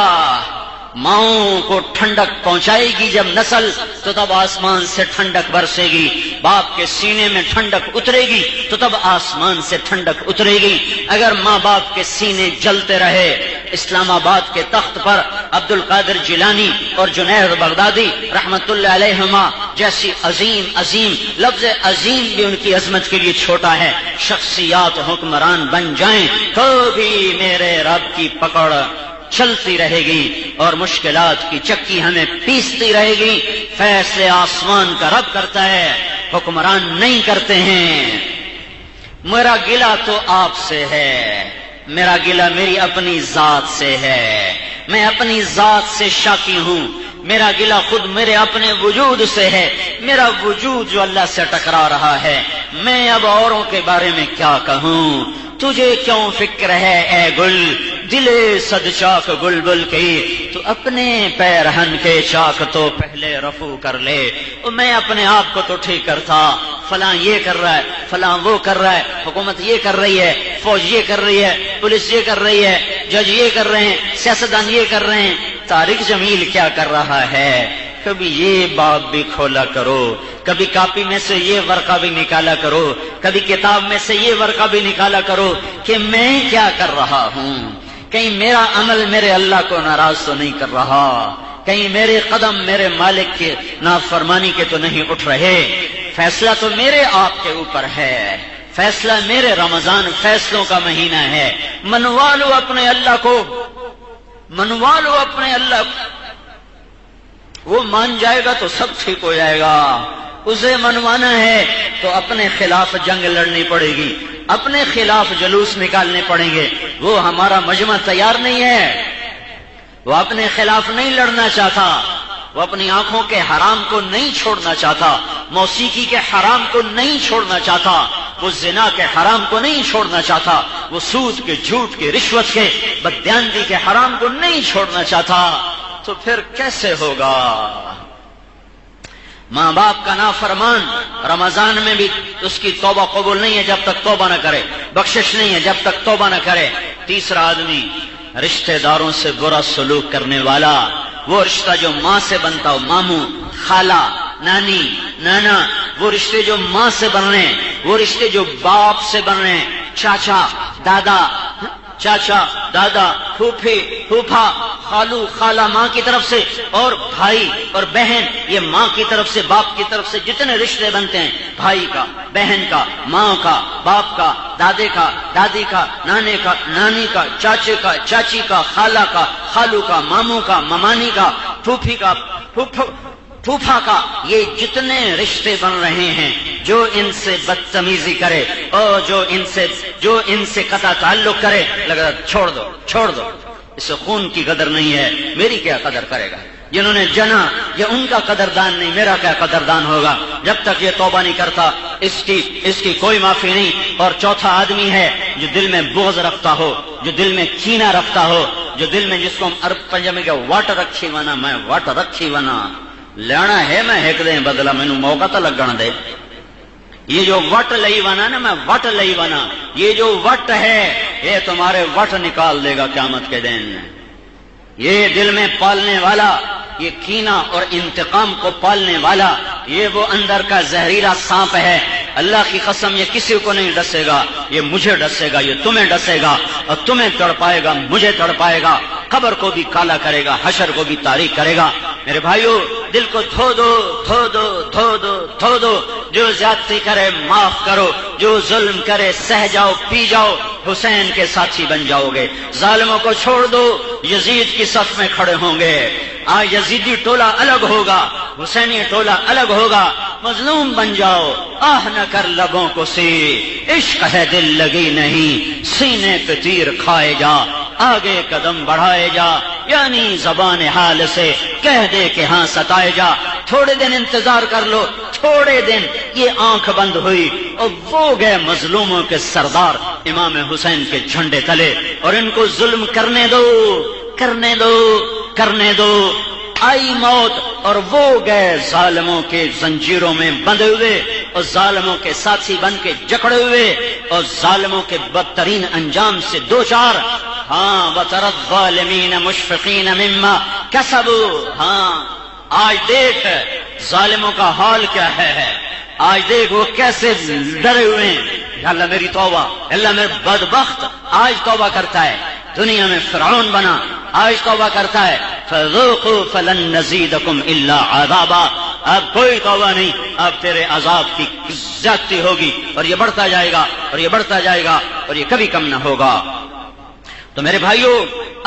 ماؤں کو ٹھنڈک پہنچائے گی جب نسل تو تب آسمان سے ٹھنڈک برسے گی. باپ کے سینے میں ٹھنڈک اترے گی تو تب آسمان سے ٹھنڈک اترے گی. اگر ماں باپ کے سینے جلتے رہے, اسلام آباد کے تخت پر عبد القادر جیلانی اور جنید بغدادی رحمت اللہ علیہما جیسی عظیم عظیم, لفظ عظیم بھی ان کی عظمت کے لیے چھوٹا ہے, شخصیات حکمران بن جائیں تو بھی میرے رب کی پکڑ چلتی رہے گی اور مشکلات کی چکی ہمیں پیستی رہے گی. فیصلے آسمان کا رب کرتا ہے, حکمران نہیں کرتے ہیں. میرا گلہ تو آپ سے ہے, میرا گلہ میری اپنی ذات سے ہے، میں اپنی ذات سے شاکی ہوں، میرا گلہ خود میرے اپنے وجود سے ہے، میرا وجود جو اللہ سے ٹکرا رہا ہے، میں اب اوروں کے بارے میں کیا کہوں؟ تجھے کیوں فکر ہے اے گل، دلے صد چاک گل بل کی، تو اپنے پیرہن کے چاک تو پہلے رفو کر لے۔ میں اپنے آپ کو تو ٹھیک کرتا، فلاں یہ کر رہا ہے، فلاں وہ کر رہا ہے، حکومت یہ کر رہی ہے، فوج یہ کر رہی ہے، پولیس یہ کر رہی ہے، جج یہ کر رہے ہیں، سیاستدان یہ کر رہے ہیں، طارق جمیل کیا کر رہا ہے۔ کبھی یہ باب بھی کھولا کرو، کبھی کاپی میں سے یہ ورقہ بھی نکالا کرو، کبھی کتاب میں سے یہ ورقہ بھی نکالا کرو کہ میں کیا کر رہا ہوں۔ کہیں میرا عمل میرے اللہ کو ناراض تو نہیں کر رہا، کہیں میرے قدم میرے مالک کے نافرمانی کے تو نہیں اٹھ رہے۔ فیصلہ تو میرے آپ کے اوپر ہے، فیصلہ میرے رمضان فیصلوں کا مہینہ ہے۔ منوا لو اپنے اللہ کو، منوا لو اپنے اللہ کو، وہ مان جائے گا تو سب ٹھیک ہو جائے گا۔ اسے منوانا ہے تو اپنے خلاف جنگ لڑنی پڑے گی، اپنے خلاف جلوس نکالنے پڑیں گے۔ وہ ہمارا مجمع تیار نہیں ہے، وہ اپنے خلاف نہیں لڑنا چاہتا، وہ اپنی آنکھوں کے حرام کو نہیں چھوڑنا چاہتا، موسیقی کے حرام کو نہیں چھوڑنا چاہتا، وہ زنا کے حرام کو نہیں چھوڑنا چاہتا، وہ سود کے، جھوٹ کے، رشوت کے، بددیانتی کے حرام کو نہیں چھوڑنا چاہتا۔ تو پھر کیسے ہوگا؟ ماں باپ کا نافرمان رمضان میں بھی اس کی توبہ قبول نہیں ہے جب تک توبہ نہ کرے، بخشش نہیں ہے جب تک توبہ نہ کرے۔ تیسرا آدمی رشتہ داروں سے برا سلوک کرنے والا، وہ رشتہ جو ماں سے بنتا ہو، ماموں، خالہ، نانی، نانا، وہ رشتے جو ماں سے بن رہے ہیں، وہ رشتے جو باپ سے بن رہے ہیں، چاچا، دادا، چاچا، دادا، پھوپھی، پھوپھا، خالو، خالہ ماں کی طرف سے، اور بھائی اور بہن، یہ ماں کی طرف سے، باپ کی طرف سے جتنے رشتے بنتے ہیں، بھائی کا، بہن کا، ماں کا، باپ کا، دادے کا، دادی کا، نانے کا، نانی کا، چاچے کا، چاچی کا، خالہ کا، خالو کا، ماموں کا، ممانی کا، پھوپھی کا، پھوپھا کا، یہ جتنے رشتے بن رہے ہیں، جو ان سے بدتمیزی کرے اور جو ان سے قطع تعلق کرے، لگا چھوڑ دو، چھوڑ دو، اس سے خون کی قدر نہیں ہے، میری کیا قدر کرے گا؟ جنہوں نے جنا یہ ان کا قدردان نہیں، میرا کیا قدردان ہوگا؟ جب تک یہ توبہ نہیں کرتا اس کی کوئی معافی نہیں۔ اور چوتھا آدمی ہے جو دل میں بغض رکھتا ہو، جو دل میں کینہ رکھتا ہو، جو دل میں، جس کو ہم عرب پنجابی کے وٹ رکھی ونا، میں وٹ رکھی ونا، لینا ہے میں ایک دیں بدلا، مینوں موقع تو لگن دے۔ یہ جو وٹ لئی ونا نا، میں وٹ لئی ونا، یہ جو وٹ ہے یہ تمہارے وٹ نکال دے گا قیامت کے دن۔ یہ دل میں پالنے والا، یہ کینہ اور انتقام کو پالنے والا، یہ وہ اندر کا زہریلا سانپ ہے۔ اللہ کی قسم یہ کسی کو نہیں ڈسے گا، یہ مجھے ڈسے گا، یہ تمہیں ڈسے گا، اور تمہیں تڑپائے گا، مجھے تڑپائے گا، قبر کو بھی کالا کرے گا، حشر کو بھی تاریک کرے گا۔ میرے بھائیو، دل کو دھو دو، دھو دو، دھو دو، دھو دو۔ جو زیادتی کرے معاف کرو، جو ظلم کرے سہ جاؤ، پی جاؤ، حسین کے ساتھی بن جاؤ گے۔ ظالموں کو چھوڑ دو، یزید کی صف میں کھڑے ہوں گے۔ آج یزیدی ٹولہ الگ ہوگا، حسینی ٹولہ الگ ہوگا۔ مظلوم بن جاؤ، آہ نہ کر لبوں کو سی، عشق ہے دل لگی نہیں، سینے پہ تیر کھائے جا، آگے قدم بڑھائے جا، یعنی زبان حال سے کہہ دے کہ ہاں ستائے جا۔ تھوڑے دن انتظار کر لو، تھوڑے دن۔ یہ آنکھ بند ہوئی اور وہ گئے مظلوموں کے سردار امام حسین کے جھنڈے تلے، اور ان کو ظلم کرنے دو، کرنے دو، کرنے دو۔ آئی موت اور وہ گئے ظالموں کے زنجیروں میں بندھے ہوئے، اور ظالموں کے ساتھی بن کے جکڑے ہوئے، اور ظالموں کے بدترین انجام سے دو چار۔ ہاں وَتَرَى الظَّالِمِينَ مُشْفِقِينَ مِمَّا كَسَبُوا۔ ہاں آج دیکھ ظالموں کا حال کیا ہے، آج دیکھ وہ کیسے ڈرے ہوئے ہیں۔ یا اللہ میری توبہ، اللہ میرے بدبخت آج توبہ کرتا ہے، دنیا میں فرعون بنا، آج توبہ کرتا ہے۔ فَذُوقُوا فَلَن نَّزِيدَكُمْ إِلَّا عَذَابًا۔ اب کوئی توبہ نہیں، اب تیرے عذاب کی زیادتی ہوگی، اور یہ بڑھتا جائے گا، اور یہ بڑھتا جائے گا، اور یہ کبھی کم نہ ہوگا۔ تو میرے بھائیوں،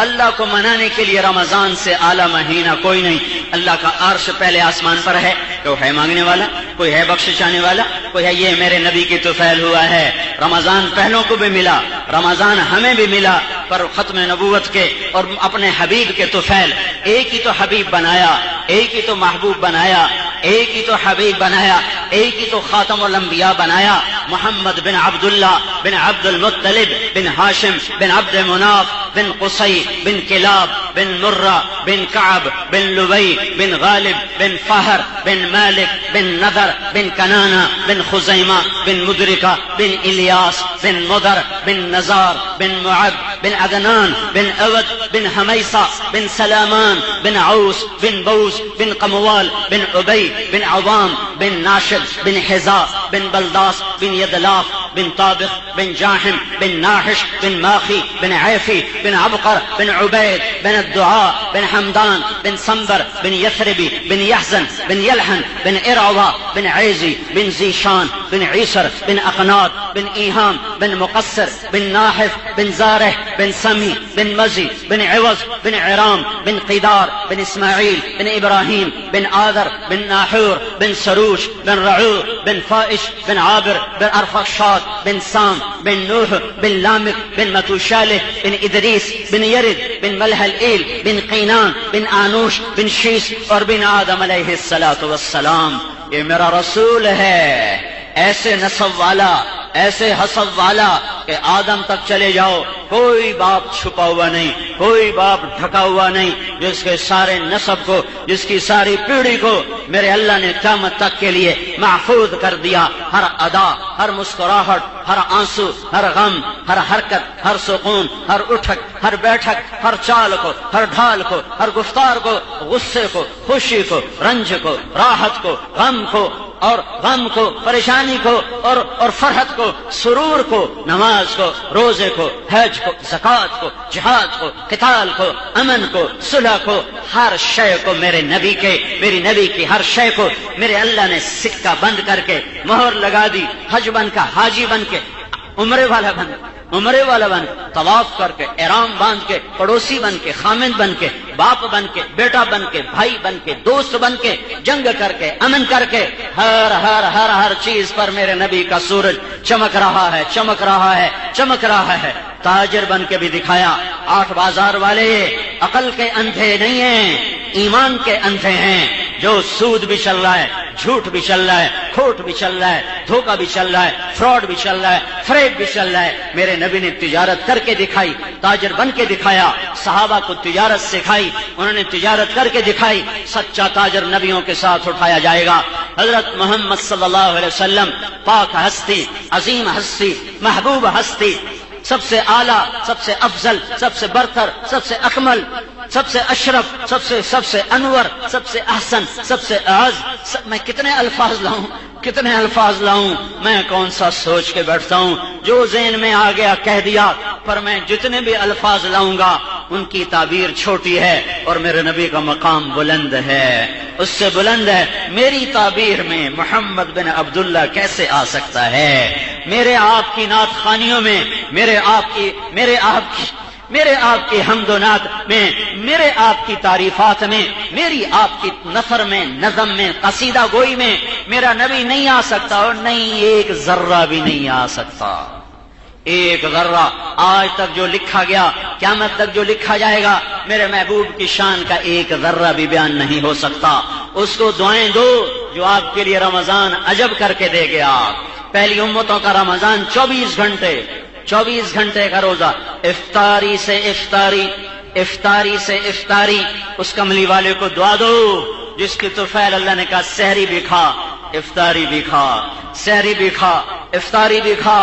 اللہ کو منانے کے لیے رمضان سے اعلیٰ مہینہ کوئی نہیں. اللہ کا عرش پہلے آسمان پر ہے. کوئی ہے مانگنے والا، کوئی ہے بخش چاہنے والا، کوئی ہے یہ میرے نبی کی طفیل ہوا ہے. رمضان پہلوں کو بھی ملا، رمضان ہمیں بھی ملا، پر ختم نبوت کے اور اپنے حبیب کے طفیل. ایک ہی تو حبیب بنایا، ایک ہی تو محبوب بنایا، ایک ہی تو حبیب بنایا، ایک ہی تو خاتم الانبیاء بنایا. محمد بن عبداللہ بن عبد المطلب بن ہاشم بن عبد مناف بن قصی بن کلاب بن مرہ بن کعب بن لبی بن غالب بن فہر بن مالک بن نذر بن کنانہ بن خزیمہ بن مدرکہ بن الیاس بن مدر بن نزار بن معد بن عدنان بن عود بن حمیصہ بن سلامان بن عوس بن بوس بن قموال بن عبی بن عوام بن ناشد بن حذاء بن بلداس بن یدلاف بن طابق بن جاحم بن ناحش بن ماخی بن عیفی بن عبقر بن عبید بن الدعاء بن حمدان بن صنبر بن یثربی بن یحزن بن یلحن بن ارعوا بن عیزی بن زیشان بن عیسر بن اقناد بن ایہام بن مقصر بن ناحف بن زارح بن سمی بن مزی بن عوض بن عرام بن قیدار بن اسماعیل بن ابراہیم بن آذر بن ناحور بن سروش بن رعور بن فائش بن عابر بن ارفخشاد بن سام بن نوح بن لامک بن متوشالح بن ادریس بن یرد بن ملح الایل بن قینان بن آنوش بن شیس اور بن آدم علیہ السلام. یہ میرا رسول ہے، ایسے نسب والا، ایسے حسب والا کہ آدم تک چلے جاؤ کوئی باپ چھپا ہوا نہیں، کوئی باپ ڈھکا ہوا نہیں، جس کے سارے نسب کو، جس کی ساری پیڑھی کو میرے اللہ نے قیامت تک کے لیے محفوظ کر دیا. ہر ادا، ہر مسکراہٹ، ہر آنسو، ہر غم، ہر حرکت، ہر سکون، ہر اٹھک، ہر بیٹھک، ہر چال کو، ہر ڈھال کو، ہر گفتار کو، غصے کو، خوشی کو، رنج کو، راحت کو، غم کو، پریشانی کو اور فرحت کو، سرور کو، نماز کو، روزے کو، حج کو، زکوٰۃ کو، جہاد کو، قتال کو، امن کو، صلح کو، ہر شے کو میرے نبی کی ہر شے کو میرے اللہ نے سکہ بند کر کے مہر لگا دی. حج بن کا، حاجی بن کے، عمرے والا بن کے، طواف کر کے، احرام باندھ کے، پڑوسی بن کے، خامند بن کے، باپ بن کے، بیٹا بن کے، بھائی بن کے، دوست بن کے، جنگ کر کے، امن کر کے، ہر چیز پر میرے نبی کا سورج چمک رہا ہے. تاجر بن کے بھی دکھایا. 8 بازار والے عقل کے اندھے نہیں ہیں، ایمان کے اندھے ہیں. جو سود بھی چل رہا ہے، جھوٹ بھی چل رہا ہے، کھوٹ بھی چل رہا ہے، دھوکہ بھی چل رہا ہے، فراڈ بھی چل رہا ہے، فریب بھی چل رہا ہے، میرے نبی نے تجارت کر کے دکھائی، تاجر بن کے دکھایا. صحابہ کو تجارت سکھائی، انہوں نے تجارت کر کے دکھائی. سچا تاجر نبیوں کے ساتھ اٹھایا جائے گا. حضرت محمد صلی اللہ علیہ وسلم پاک ہستی، عظیم ہستی، محبوب ہستی، سب سے اعلیٰ، سب سے افضل، سب سے برتر، سب سے اکمل، سب سے اشرف، سب سے انور، سب سے احسن، سب سے اعز. میں کتنے الفاظ لاؤں، میں کون سا سوچ کے بیٹھتا ہوں. جو ذہن میں آ گیا کہہ دیا. پر میں جتنے بھی الفاظ لاؤں گا ان کی تعبیر چھوٹی ہے اور میرے نبی کا مقام بلند ہے، اس سے بلند ہے. میری تعبیر میں محمد بن عبداللہ کیسے آ سکتا ہے؟ میرے آپ کی نعت خوانیوں میں، میرے آپ کی حمد و نعت میں، میرے آپ کی تعریفات میں، میری آپ کی نثر میں، نظم میں، قصیدہ گوئی میں میرا نبی نہیں آ سکتا، اور نہیں ایک ذرہ بھی نہیں آ سکتا. ایک ذرہ آج تک جو لکھا گیا، قیامت تک جو لکھا جائے گا، میرے محبوب کی شان کا ایک ذرہ بھی بیان نہیں ہو سکتا. اس کو دعائیں دو جو آپ کے لیے رمضان عجب کر کے دے گیا. پہلی امتوں کا رمضان 24 گھنٹے کا روزہ، افطاری سے افطاری. اس کملی والے کو دعا دو جس کی طفیل اللہ نے کہا سحری بھی کھا، افطاری بھی کھا، سحری بھی کھا، افطاری بھی کھا.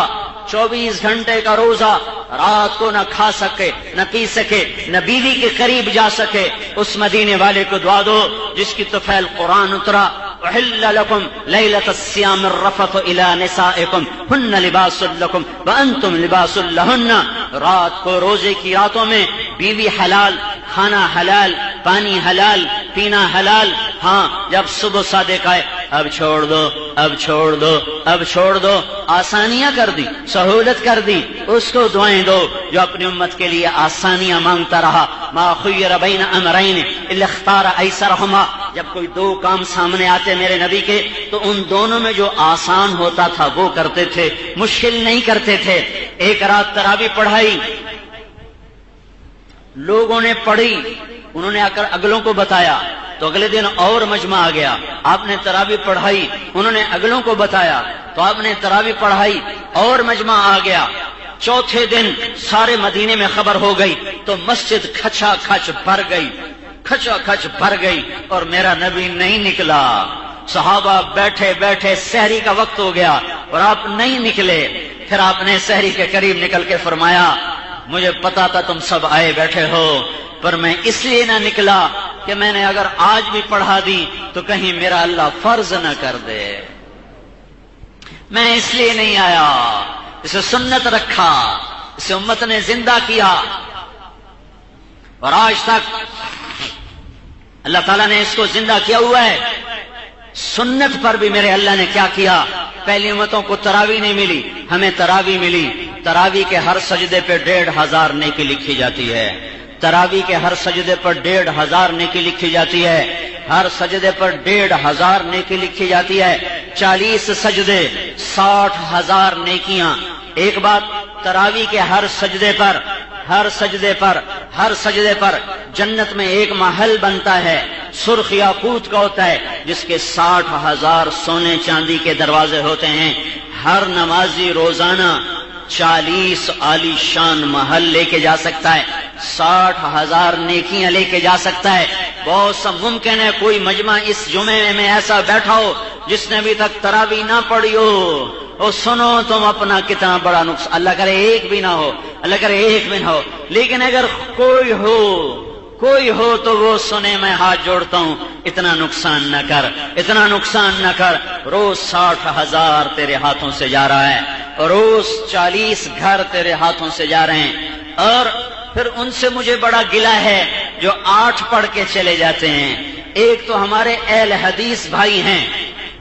24 گھنٹے کا روزہ، رات کو نہ کھا سکے، نہ پی سکے، نہ بیوی کے قریب جا سکے. اس مدینے والے کو دعا دو جس کی طفیل قرآن اترا. احل لكم ليلة الصيام الرفث الى نسائكم هن لباس لكم وانتم لباس لهن. رات کو، روزے کی راتوں میں بیوی حلال، کھانا حلال، پانی حلال، پینا حلال. ہاں جب صبح صادق آئے اب چھوڑ دو، اب چھوڑ دو، اب چھوڑ دو، آسانیاں کر دی، سہولت کر دی، اس کو دعائیں دو جو اپنی امت کے لیے آسانیاں مانگتا رہا۔ ما خیر بین امرین الا اختار ایسرہما، جب کوئی دو کام سامنے آتے میرے نبی کے تو ان دونوں میں جو آسان ہوتا تھا وہ کرتے تھے، مشکل نہیں کرتے تھے۔ ایک رات تراویح پڑھائی، لوگوں نے پڑھی، انہوں نے آ کر اگلوں کو بتایا تو اگلے دن اور مجمع آ گیا، آپ نے تراویح پڑھائی، انہوں نے اگلوں کو بتایا تو آپ نے تراویح پڑھائی اور مجمع آ گیا۔ چوتھے دن سارے مدینے میں خبر ہو گئی تو مسجد کھچا کھچ بھر گئی، کھچا کھچ بھر گئی، اور میرا نبی نہیں نکلا۔ صحابہ بیٹھے بیٹھے سحری کا وقت ہو گیا اور آپ نہیں نکلے۔ پھر آپ نے سحری کے قریب نکل کے فرمایا مجھے پتا تھا تم سب آئے بیٹھے ہو، پر میں اس لیے نہ نکلا کہ میں نے اگر آج بھی پڑھا دی تو کہیں میرا اللہ فرض نہ کر دے، میں اس لیے نہیں آیا۔ اسے سنت رکھا، اسے امت نے زندہ کیا، اور آج تک اللہ تعالیٰ نے اس کو زندہ کیا ہوا ہے۔ سنت پر بھی میرے اللہ نے کیا کیا، پہلی امتوں کو تراویح نہیں ملی، ہمیں تراویح ملی۔ تراویح کے ہر سجدے پہ 1500 نیکی لکھی جاتی ہے، تراویح کے ہر سجدے پر 1500 نیکی لکھی جاتی ہے، ہر سجدے پر 1500 نیکی لکھی جاتی ہے۔ 40 سجدے 60,000 نیکیاں۔ ایک بات، تراویح کے ہر سجدے پر جنت میں ایک محل بنتا ہے، سرخ یاقوت کا ہوتا ہے، جس کے 60,000 سونے چاندی کے دروازے ہوتے ہیں۔ ہر نمازی روزانہ 40 عالی شان محل لے کے جا سکتا ہے، 60,000 نیکیاں لے کے جا سکتا ہے۔ بہت سا ممکن ہے کوئی مجمع اس جمعے میں ایسا بیٹھا ہو جس نے ابھی تک تراویح نہ پڑھی ہو، اور سنو تم اپنا کتنا بڑا نقصان، اللہ کرے ایک بھی نہ ہو، اللہ کرے ایک بھی نہ ہو، لیکن اگر کوئی ہو تو وہ سنے، میں ہاتھ جوڑتا ہوں اتنا نقصان نہ کر، اتنا نقصان نہ کر۔ روز 60,000 تیرے ہاتھوں سے جا رہا ہے، روز 40 گھر تیرے ہاتھوں سے جا رہے ہیں، اور پھر ان سے مجھے بڑا گلہ ہے جو 8 پڑھ کے چلے جاتے ہیں۔ ایک تو ہمارے اہل حدیث بھائی ہیں،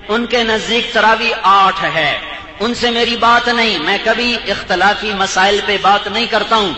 ان کے نزدیک تراویح 8 ہے، ان سے میری بات نہیں، میں کبھی اختلافی مسائل پہ بات نہیں کرتا ہوں،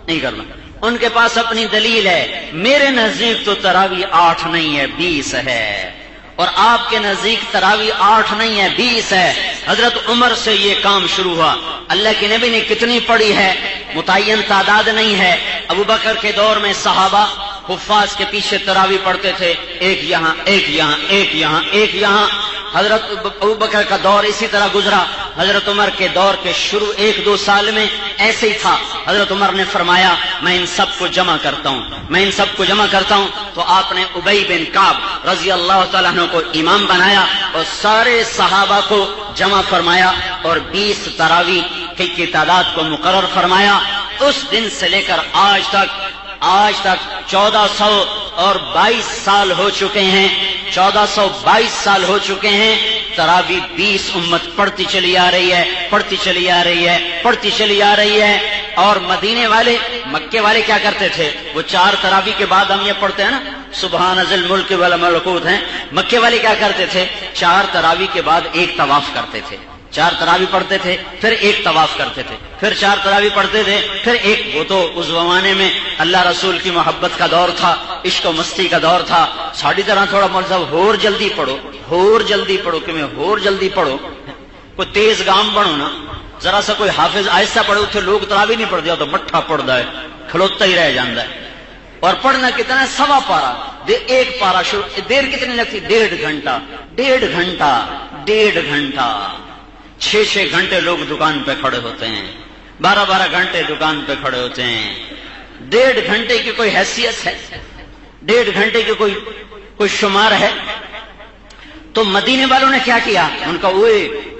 نہیں کرنا، ان کے پاس اپنی دلیل ہے۔ میرے نزدیک تو تراویح 8 نہیں ہے، 20 ہے، اور آپ کے نزدیک تراویح 8 نہیں ہے، 20 ہے۔ حضرت عمر سے یہ کام شروع ہوا، اللہ کے نبی نے کتنی پڑھی ہے متعین تعداد نہیں ہے۔ ابو بکر کے دور میں صحابہ حفاظ کے پیچھے تراویح پڑھتے تھے، ایک یہاں ایک یہاں ایک یہاں ایک یہاں۔ حضرت ابو بکر کا دور اسی طرح گزرا، حضرت عمر کے دور کے شروع 1-2 سال میں ایسے ہی تھا۔ حضرت عمر نے فرمایا میں ان سب کو جمع کرتا ہوں، میں ان سب کو جمع کرتا ہوں، تو آپ نے ابی بن کعب رضی اللہ تعالیٰ عنہ کو امام بنایا اور سارے صحابہ کو جمع فرمایا اور 20 تراویح کی تعداد کو مقرر فرمایا۔ اس دن سے لے کر آج تک 1422 سال ہو چکے ہیں، 1422 سال ہو چکے ہیں۔ تراویح 20 امت پڑھتی چلی آ رہی ہے، پڑھتی چلی آ رہی ہے، پڑھتی چلی آ رہی ہے۔ اور مدینے والے، مکے والے کیا کرتے تھے، وہ 4 تراویح کے بعد ہم یہ پڑھتے ہیں نا سبحان ذی الملک والملکوت ہیں، مکے والے کیا کرتے تھے، 4 تراویح کے بعد ایک طواف کرتے تھے، 4 تراویح پڑھتے تھے پھر ایک طواف کرتے تھے، پھر 4 تراویح پڑھتے تھے پھر ایک۔ وہ تو اس زمانے میں اللہ رسول کی محبت کا دور تھا، عشق و مستی کا دور تھا۔ ساڑی طرح تھوڑا مطلب ہور جلدی پڑھو کہ میں ہور جلدی پڑھو، کوئی تیز گام بنو نا، ذرا سا کوئی حافظ آہستہ پڑھو تو لوگ تراویح نہیں پڑھ دیا تو مٹھا پڑھتا ہے، کھلوتا ہی رہ جاتا ہے۔ اور پڑھنا کتنا ہے، 1.25 پارا، ایک پارا شروع، دیر کتنی لگتی، 1.5 گھنٹہ، 1.5 گھنٹہ 6 گھنٹے لوگ دکان پہ کھڑے ہوتے ہیں، 12 گھنٹے دکان پہ کھڑے ہوتے ہیں۔ 1.5 گھنٹے کی کوئی حیثیت ہے، 1.5 گھنٹے کی کوئی شمار ہے؟ تو مدینے والوں نے کیا کیا، ان کا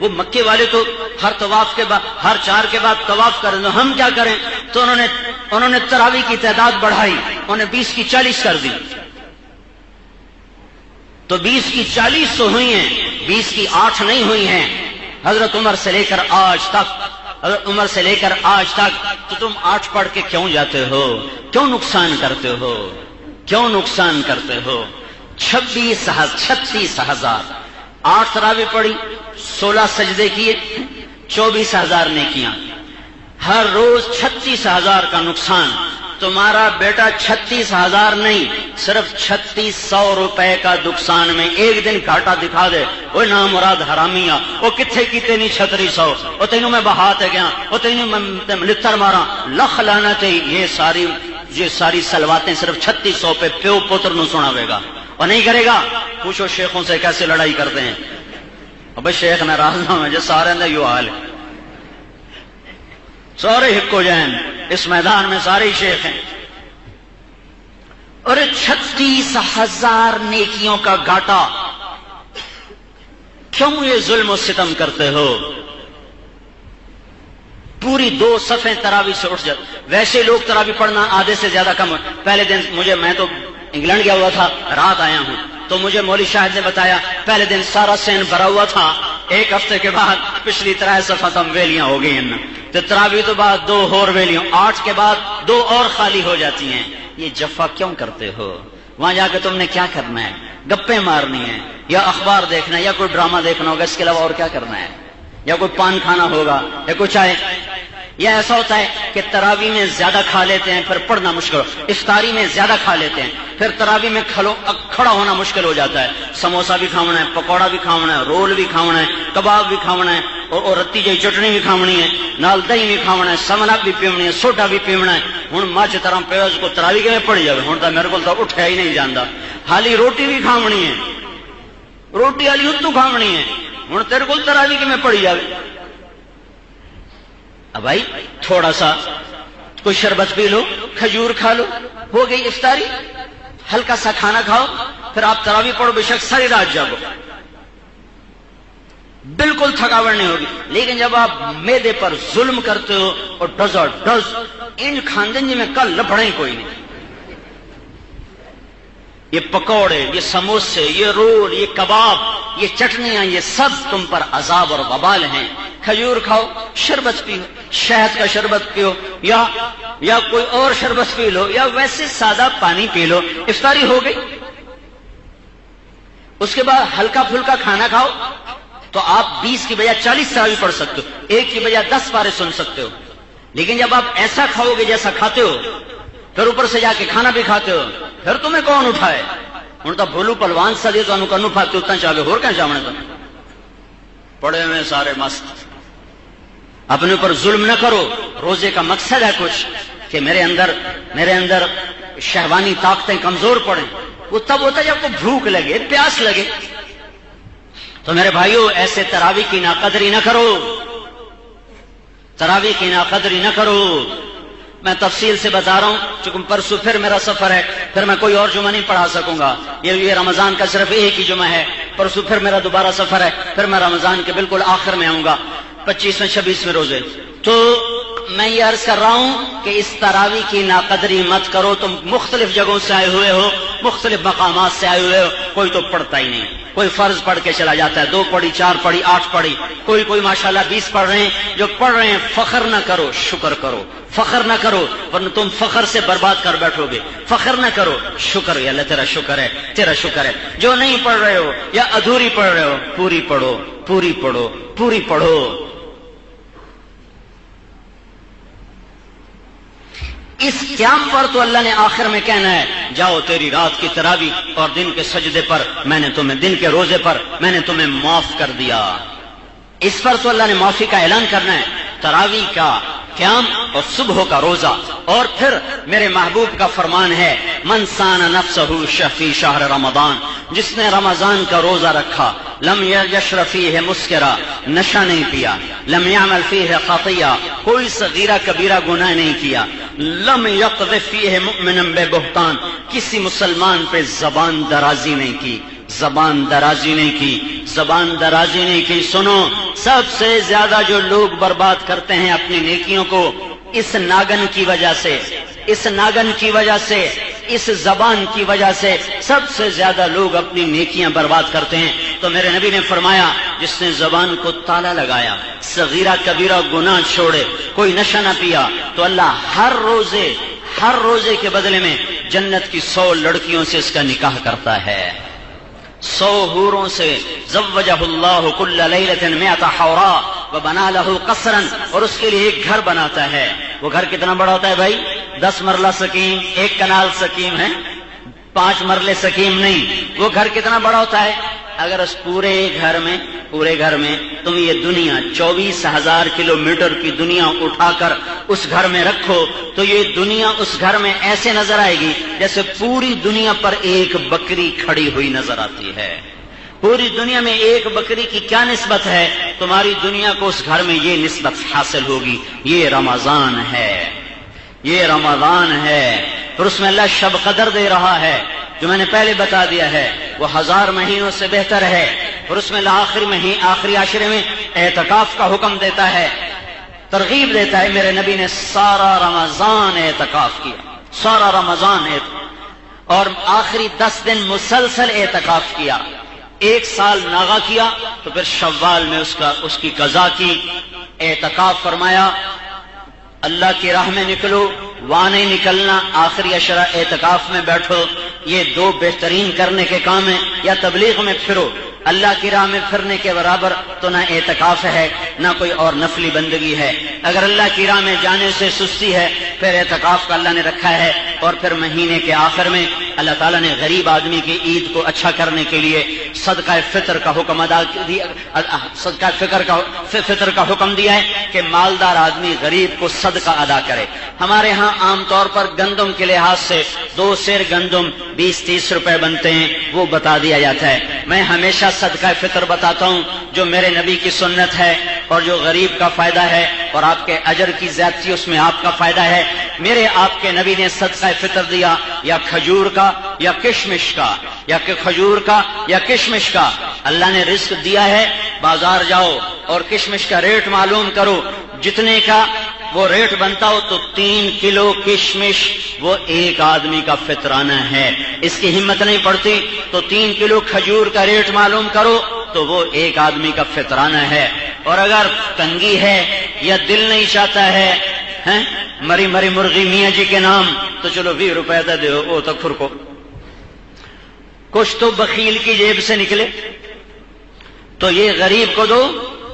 وہ مکے والے تو ہر طواف کے بعد، ہر 4 کے بعد طواف کریں، تو ہم کیا کریں؟ تو انہوں نے تراویح کی تعداد بڑھائی، انہوں نے 20 کی 40 کر دی، تو 20 کی 40 تو ہوئی ہیں، 20 کی 8 نہیں ہوئی ہیں۔ حضرت عمر سے لے کر آج تک تو تم 8 پڑھ کے کیوں جاتے ہو، کیوں نقصان کرتے ہو؟ 36,000 8 تراوی پڑھی، 16 سجدے کیے، 24,000 نیکیاں، ہر روز 36,000 کا نقصان۔ تمہارا بیٹا 36,000 نہیں، صرف 3600 روپے کا نقصان میں ایک دن گھاٹا دکھا دے، وہ نامراد حرامیاں، وہ کتھے کیتے نہیں 3600، وہ تینوں میں بہاتے گیا، وہ تینوں میں لتر مارا، لکھ لانا چاہیے۔ یہ ساری سلواتیں صرف 3600 پہ پیو پتر نو سناوے گا، اور نہیں کرے گا۔ پوچھو شیخوں سے کیسے لڑائی کرتے ہیں۔ اب شیخ ناراض نہ ہو، جو سارے اندر یو حال ہے، سارے ہکو جائیں، اس میدان میں سارے ہی شیخ ہیں۔ اور 36,000 نیکیوں کا گھاٹا، کیوں یہ ظلم و ستم کرتے ہو؟ پوری 2 صفیں تراوی سے اٹھ جاتے۔ ویسے لوگ تراوی پڑھنا آدھے سے زیادہ کم ہو۔ پہلے دن میں تو انگلینڈ گیا ہوا تھا، رات آیا ہوں، تو مجھے مولوی شاہد نے بتایا پہلے دن سارا سین بھرا ہوا تھا، ایک ہفتے کے بعد پچھلی 3 صفحہ تم ویلیاں ہو گئی ہیں، تو تراوی تو بعد 2 اور ویلیاں، 8 کے بعد 2 اور خالی ہو جاتی ہیں۔ یہ جفا کیوں کرتے ہو؟ وہاں جا کے تم نے کیا کرنا ہے؟ گپیں مارنی ہے، یا اخبار دیکھنا ہے، یا کوئی ڈرامہ دیکھنا ہوگا، اس کے علاوہ اور کیا کرنا ہے؟ یا کوئی پان کھانا ہوگا، یا کوئی چائے۔ یا ایسا ہوتا ہے کہ تراوی میں زیادہ کھا لیتے ہیں، پھر پڑھنا مشکل، افطاری میں زیادہ کھا لیتے ہیں، پھر تراوی میں کھڑا ہونا مشکل ہو جاتا ہے۔ سموسا بھی کھاونا ہے، پکوڑا بھی کھاونا ہے، رول بھی کھاونا ہے، کباب بھی کھاونا ہے، اور رتی جی چٹنی بھی کھاونی ہے، نال دہی بھی کھاونا ہے، سمنک بھی پیونی ہے، سوڈا بھی پیونا ہے۔ ہوں مجھ طرح پہ اس کو تراوی کے میں پڑی جائے، ہوں تو میرے کو تو اٹھیا ہی نہیں جانا۔ حالی روٹی بھی کھاونی ہے، روٹی والی اتو کھاونی ہے، ہوں تیرے کو تراوی کے میں پڑی جائے۔ اب بھائی تھوڑا سا کوئی شربت پی لو، کھجور کھا لو، ہو گئی افطاری۔ ہلکا سا کھانا کھاؤ، پھر آپ تراوی پڑھو، بے شک ساری رات جاگو، بالکل تھکاوٹ نہیں ہوگی۔ لیکن جب آپ میدے پر ظلم کرتے ہو اور ڈز اور ڈز ان خاندان جی میں کل لپڑیں کوئی نہیں، یہ پکوڑے، یہ سموسے، یہ رول، یہ کباب، یہ چٹنیاں، یہ سب تم پر عذاب اور وبال ہیں۔ کھجور کھاؤ، شربت پیو، شہد کا شربت پیو، یا کوئی اور شربت پی لو، یا ویسے سادہ پانی پی لو، افطاری ہو گئی۔ اس کے بعد ہلکا پھلکا کھانا کھاؤ، تو آپ 20 کی بجائے 40 تراوی پڑھ سکتے ہو، 1 کی بجائے 10 پارے سن سکتے ہو۔ لیکن جب آپ ایسا کھاؤ گے جیسا کھاتے ہو، پھر اوپر سے جا کے کھانا بھی کھاتے ہو، پھر تمہیں کون اٹھائے؟ ہوں تو بھولو پلوان سا دے تو کنو پھاتے اتنا چاہے ہو کیا چاہنے تو پڑے ہوئے سارے مست۔ اپنے اوپر ظلم نہ کرو۔ روزے کا مقصد ہے کچھ کہ میرے اندر شہوانی طاقتیں کمزور پڑیں، وہ تب ہوتا ہے جب کو بھوک لگے، پیاس لگے۔ تو میرے بھائیو ایسے تراوی کی ناقدری نہ کرو، تراوی کی ناقدری نہ کرو۔ میں تفصیل سے بتا رہا ہوں، چونکہ پرسوں پھر میرا سفر ہے، پھر میں کوئی اور جمعہ نہیں پڑھا سکوں گا، یہ رمضان کا صرف ایک ہی جمعہ ہے، پرسوں پھر میرا دوبارہ سفر ہے، پھر میں رمضان کے بالکل آخر میں آؤں گا، 25ویں 26ویں روزے۔ تو میں یہ عرض کر رہا ہوں کہ اس تراوی کی ناقدری مت کرو۔ تم مختلف جگہوں سے آئے ہوئے ہو، مختلف مقامات سے آئے ہوئے ہو، کوئی تو پڑھتا ہی نہیں، کوئی فرض پڑھ کے چلا جاتا ہے، 2 پڑھی، 4 پڑھی، 8 پڑھی، کوئی ماشاءاللہ 20 پڑھ رہے ہیں۔ جو پڑھ رہے ہیں فخر نہ کرو، شکر کرو، فخر نہ کرو ورنہ تم فخر سے برباد کر بیٹھو گے۔ فخر نہ کرو، شکر ہے، اللہ تیرا شکر ہے، تیرا شکر ہے۔ جو نہیں پڑھ رہے ہو یا ادھوری پڑھ رہے ہو، پوری پڑھو، پوری پڑھو، پوری پڑھو۔ اس قیام پر تو اللہ نے آخر میں کہنا ہے جاؤ تیری رات کی تراوی اور دن کے سجدے پر میں نے تمہیں، دن کے روزے پر میں نے تمہیں معاف کر دیا۔ اس پر تو اللہ نے معافی کا اعلان کرنا ہے، تراوی کا قیام اور صبح کا روزہ۔ اور پھر میرے محبوب کا فرمان ہے من سان نفسہ فی شہر رمضان، جس نے رمضان کا روزہ رکھا، لم یشرب فیہ مسکرا، نشہ نہیں پیا، لم یعمل فیہ خطیہ، کوئی صغیرہ کبیرہ گناہ نہیں کیا، لم یقذف فیہ مؤمنا ببہتان، کسی مسلمان پہ زبان درازی نہیں کی، زبان درازی نہیں کی، زبان درازی نہیں کی۔ سنو، سب سے زیادہ جو لوگ برباد کرتے ہیں اپنی نیکیوں کو اس ناگن کی وجہ سے، اس ناگن کی وجہ سے، اس زبان کی وجہ سے سب سے زیادہ لوگ اپنی نیکیاں برباد کرتے ہیں۔ تو میرے نبی نے فرمایا جس نے زبان کو تالا لگایا، صغیرہ کبیرہ گناہ چھوڑے، کوئی نشہ نہ پیا، تو اللہ ہر روزے کے بدلے میں جنت کی 100 لڑکیوں سے اس کا نکاح کرتا ہے، 100 حوروں سے زوجہ اللہ کل لیلۃ 100 حورا وبنا لہ قصرا، اور اس کے لیے ایک گھر بناتا ہے. وہ گھر کتنا بڑا ہوتا ہے بھائی؟ 10 مرلہ سکیم، 1 کنال سکیم ہے، 5 مرلے سکیم نہیں. وہ گھر کتنا بڑا ہوتا ہے؟ اگر اس پورے گھر میں تم یہ دنیا 24,000 کلومیٹر کی دنیا اٹھا کر اس گھر میں رکھو تو یہ دنیا اس گھر میں ایسے نظر آئے گی جیسے پوری دنیا پر ایک بکری کھڑی ہوئی نظر آتی ہے. پوری دنیا میں ایک بکری کی کیا نسبت ہے؟ تمہاری دنیا کو اس گھر میں یہ نسبت حاصل ہوگی. یہ رمضان ہے، یہ رمضان ہے. پھر اس میں اللہ شب قدر دے رہا ہے جو میں نے پہلے بتا دیا ہے، وہ 1000 مہینوں سے بہتر ہے. اور اس میں آخری عشرے میں اعتکاف کا حکم دیتا ہے، ترغیب دیتا ہے. میرے نبی نے سارا رمضان اعتکاف کیا، سارا رمضان اور آخری 10 دن مسلسل اعتکاف کیا. 1 سال ناغا کیا تو پھر شوال میں اس کی قضا کی. اعتکاف فرمایا، اللہ کی راہ میں نکلو، وہاں نہیں نکلنا، آخری عشرہ اعتکاف میں بیٹھو. یہ 2 بہترین کرنے کے کام ہیں. یا تبلیغ میں پھرو، اللہ کی راہ میں پھرنے کے برابر تو نہ اعتکاف ہے نہ کوئی اور نفلی بندگی ہے. اگر اللہ کی راہ میں جانے سے سستی ہے پھر اعتکاف کا اللہ نے رکھا ہے. اور پھر مہینے کے آخر میں اللہ تعالیٰ نے غریب آدمی کی عید کو اچھا کرنے کے لیے صدقہ فطر کا حکم فطر کا حکم دیا ہے کہ مالدار آدمی غریب کو صدقہ ادا کرے. ہمارے ہاں عام طور پر گندم کے لحاظ سے 2 سیر گندم 20-30 روپے بنتے ہیں، وہ بتا دیا جاتا ہے. میں ہمیشہ صدقہ فطر بتاتا ہوں جو میرے نبی کی سنت ہے اور جو غریب کا فائدہ ہے اور آپ کے اجر کی زیادتی اس میں آپ کا فائدہ ہے. میرے آپ کے نبی نے صدقہ فطر دیا یا کھجور کا یا کشمش کا، یا کہ کھجور کا یا کشمش کا. اللہ نے رزق دیا ہے، بازار جاؤ اور کشمش کا ریٹ معلوم کرو، جتنے کا وہ ریٹ بنتا ہو تو 3 کلو کشمش وہ ایک آدمی کا فطرانہ ہے. اس کی ہمت نہیں پڑتی تو 3 کلو کھجور کا ریٹ معلوم کرو تو وہ ایک آدمی کا فطرانہ ہے. اور اگر تنگی ہے یا دل نہیں چاہتا ہے مری مری مرغی میاں جی کے نام تو چلو 20 روپے دے دو، وہ تو کھر کو کچھ تو بخیل کی جیب سے نکلے. تو یہ غریب کو دو.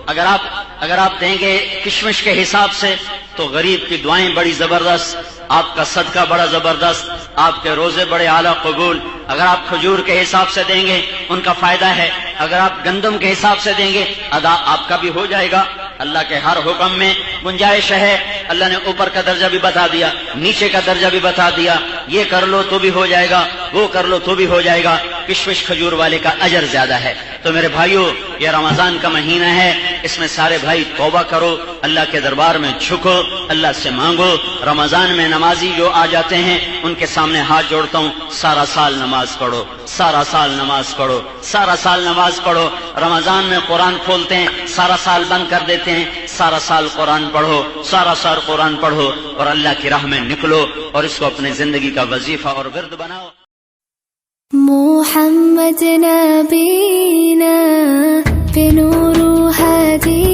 اگر آپ دیں گے کشمش کے حساب سے تو غریب کی دعائیں بڑی زبردست، آپ کا صدقہ بڑا زبردست، آپ کے روزے بڑے اعلیٰ قبول. اگر آپ کھجور کے حساب سے دیں گے ان کا فائدہ ہے. اگر آپ گندم کے حساب سے دیں گے ادا آپ کا بھی ہو جائے گا. اللہ کے ہر حکم میں گنجائش ہے. اللہ نے اوپر کا درجہ بھی بتا دیا، نیچے کا درجہ بھی بتا دیا. یہ کر لو تو بھی ہو جائے گا، وہ کر لو تو بھی ہو جائے گا. کشمش کھجور والے کا اجر زیادہ ہے. تو میرے بھائیو، یہ رمضان کا مہینہ ہے، اس میں سارے بھائی توبہ کرو، اللہ کے دربار میں جھکو، اللہ سے مانگو. رمضان میں نمازی جو آ جاتے ہیں ان کے سامنے ہاتھ جوڑتا ہوں، سارا سال نماز پڑھو، سارا سال نماز پڑھو، سارا سال نماز پڑھو. رمضان میں قرآن کھولتے ہیں، سارا سال بند کر دیتے ہیں. سارا سال قرآن پڑھو، سارا سال قرآن پڑھو اور اللہ کی راہ میں نکلو اور اس کو اپنی زندگی کا وظیفہ اور ورد بناؤ. محمد نبینا بنور هدی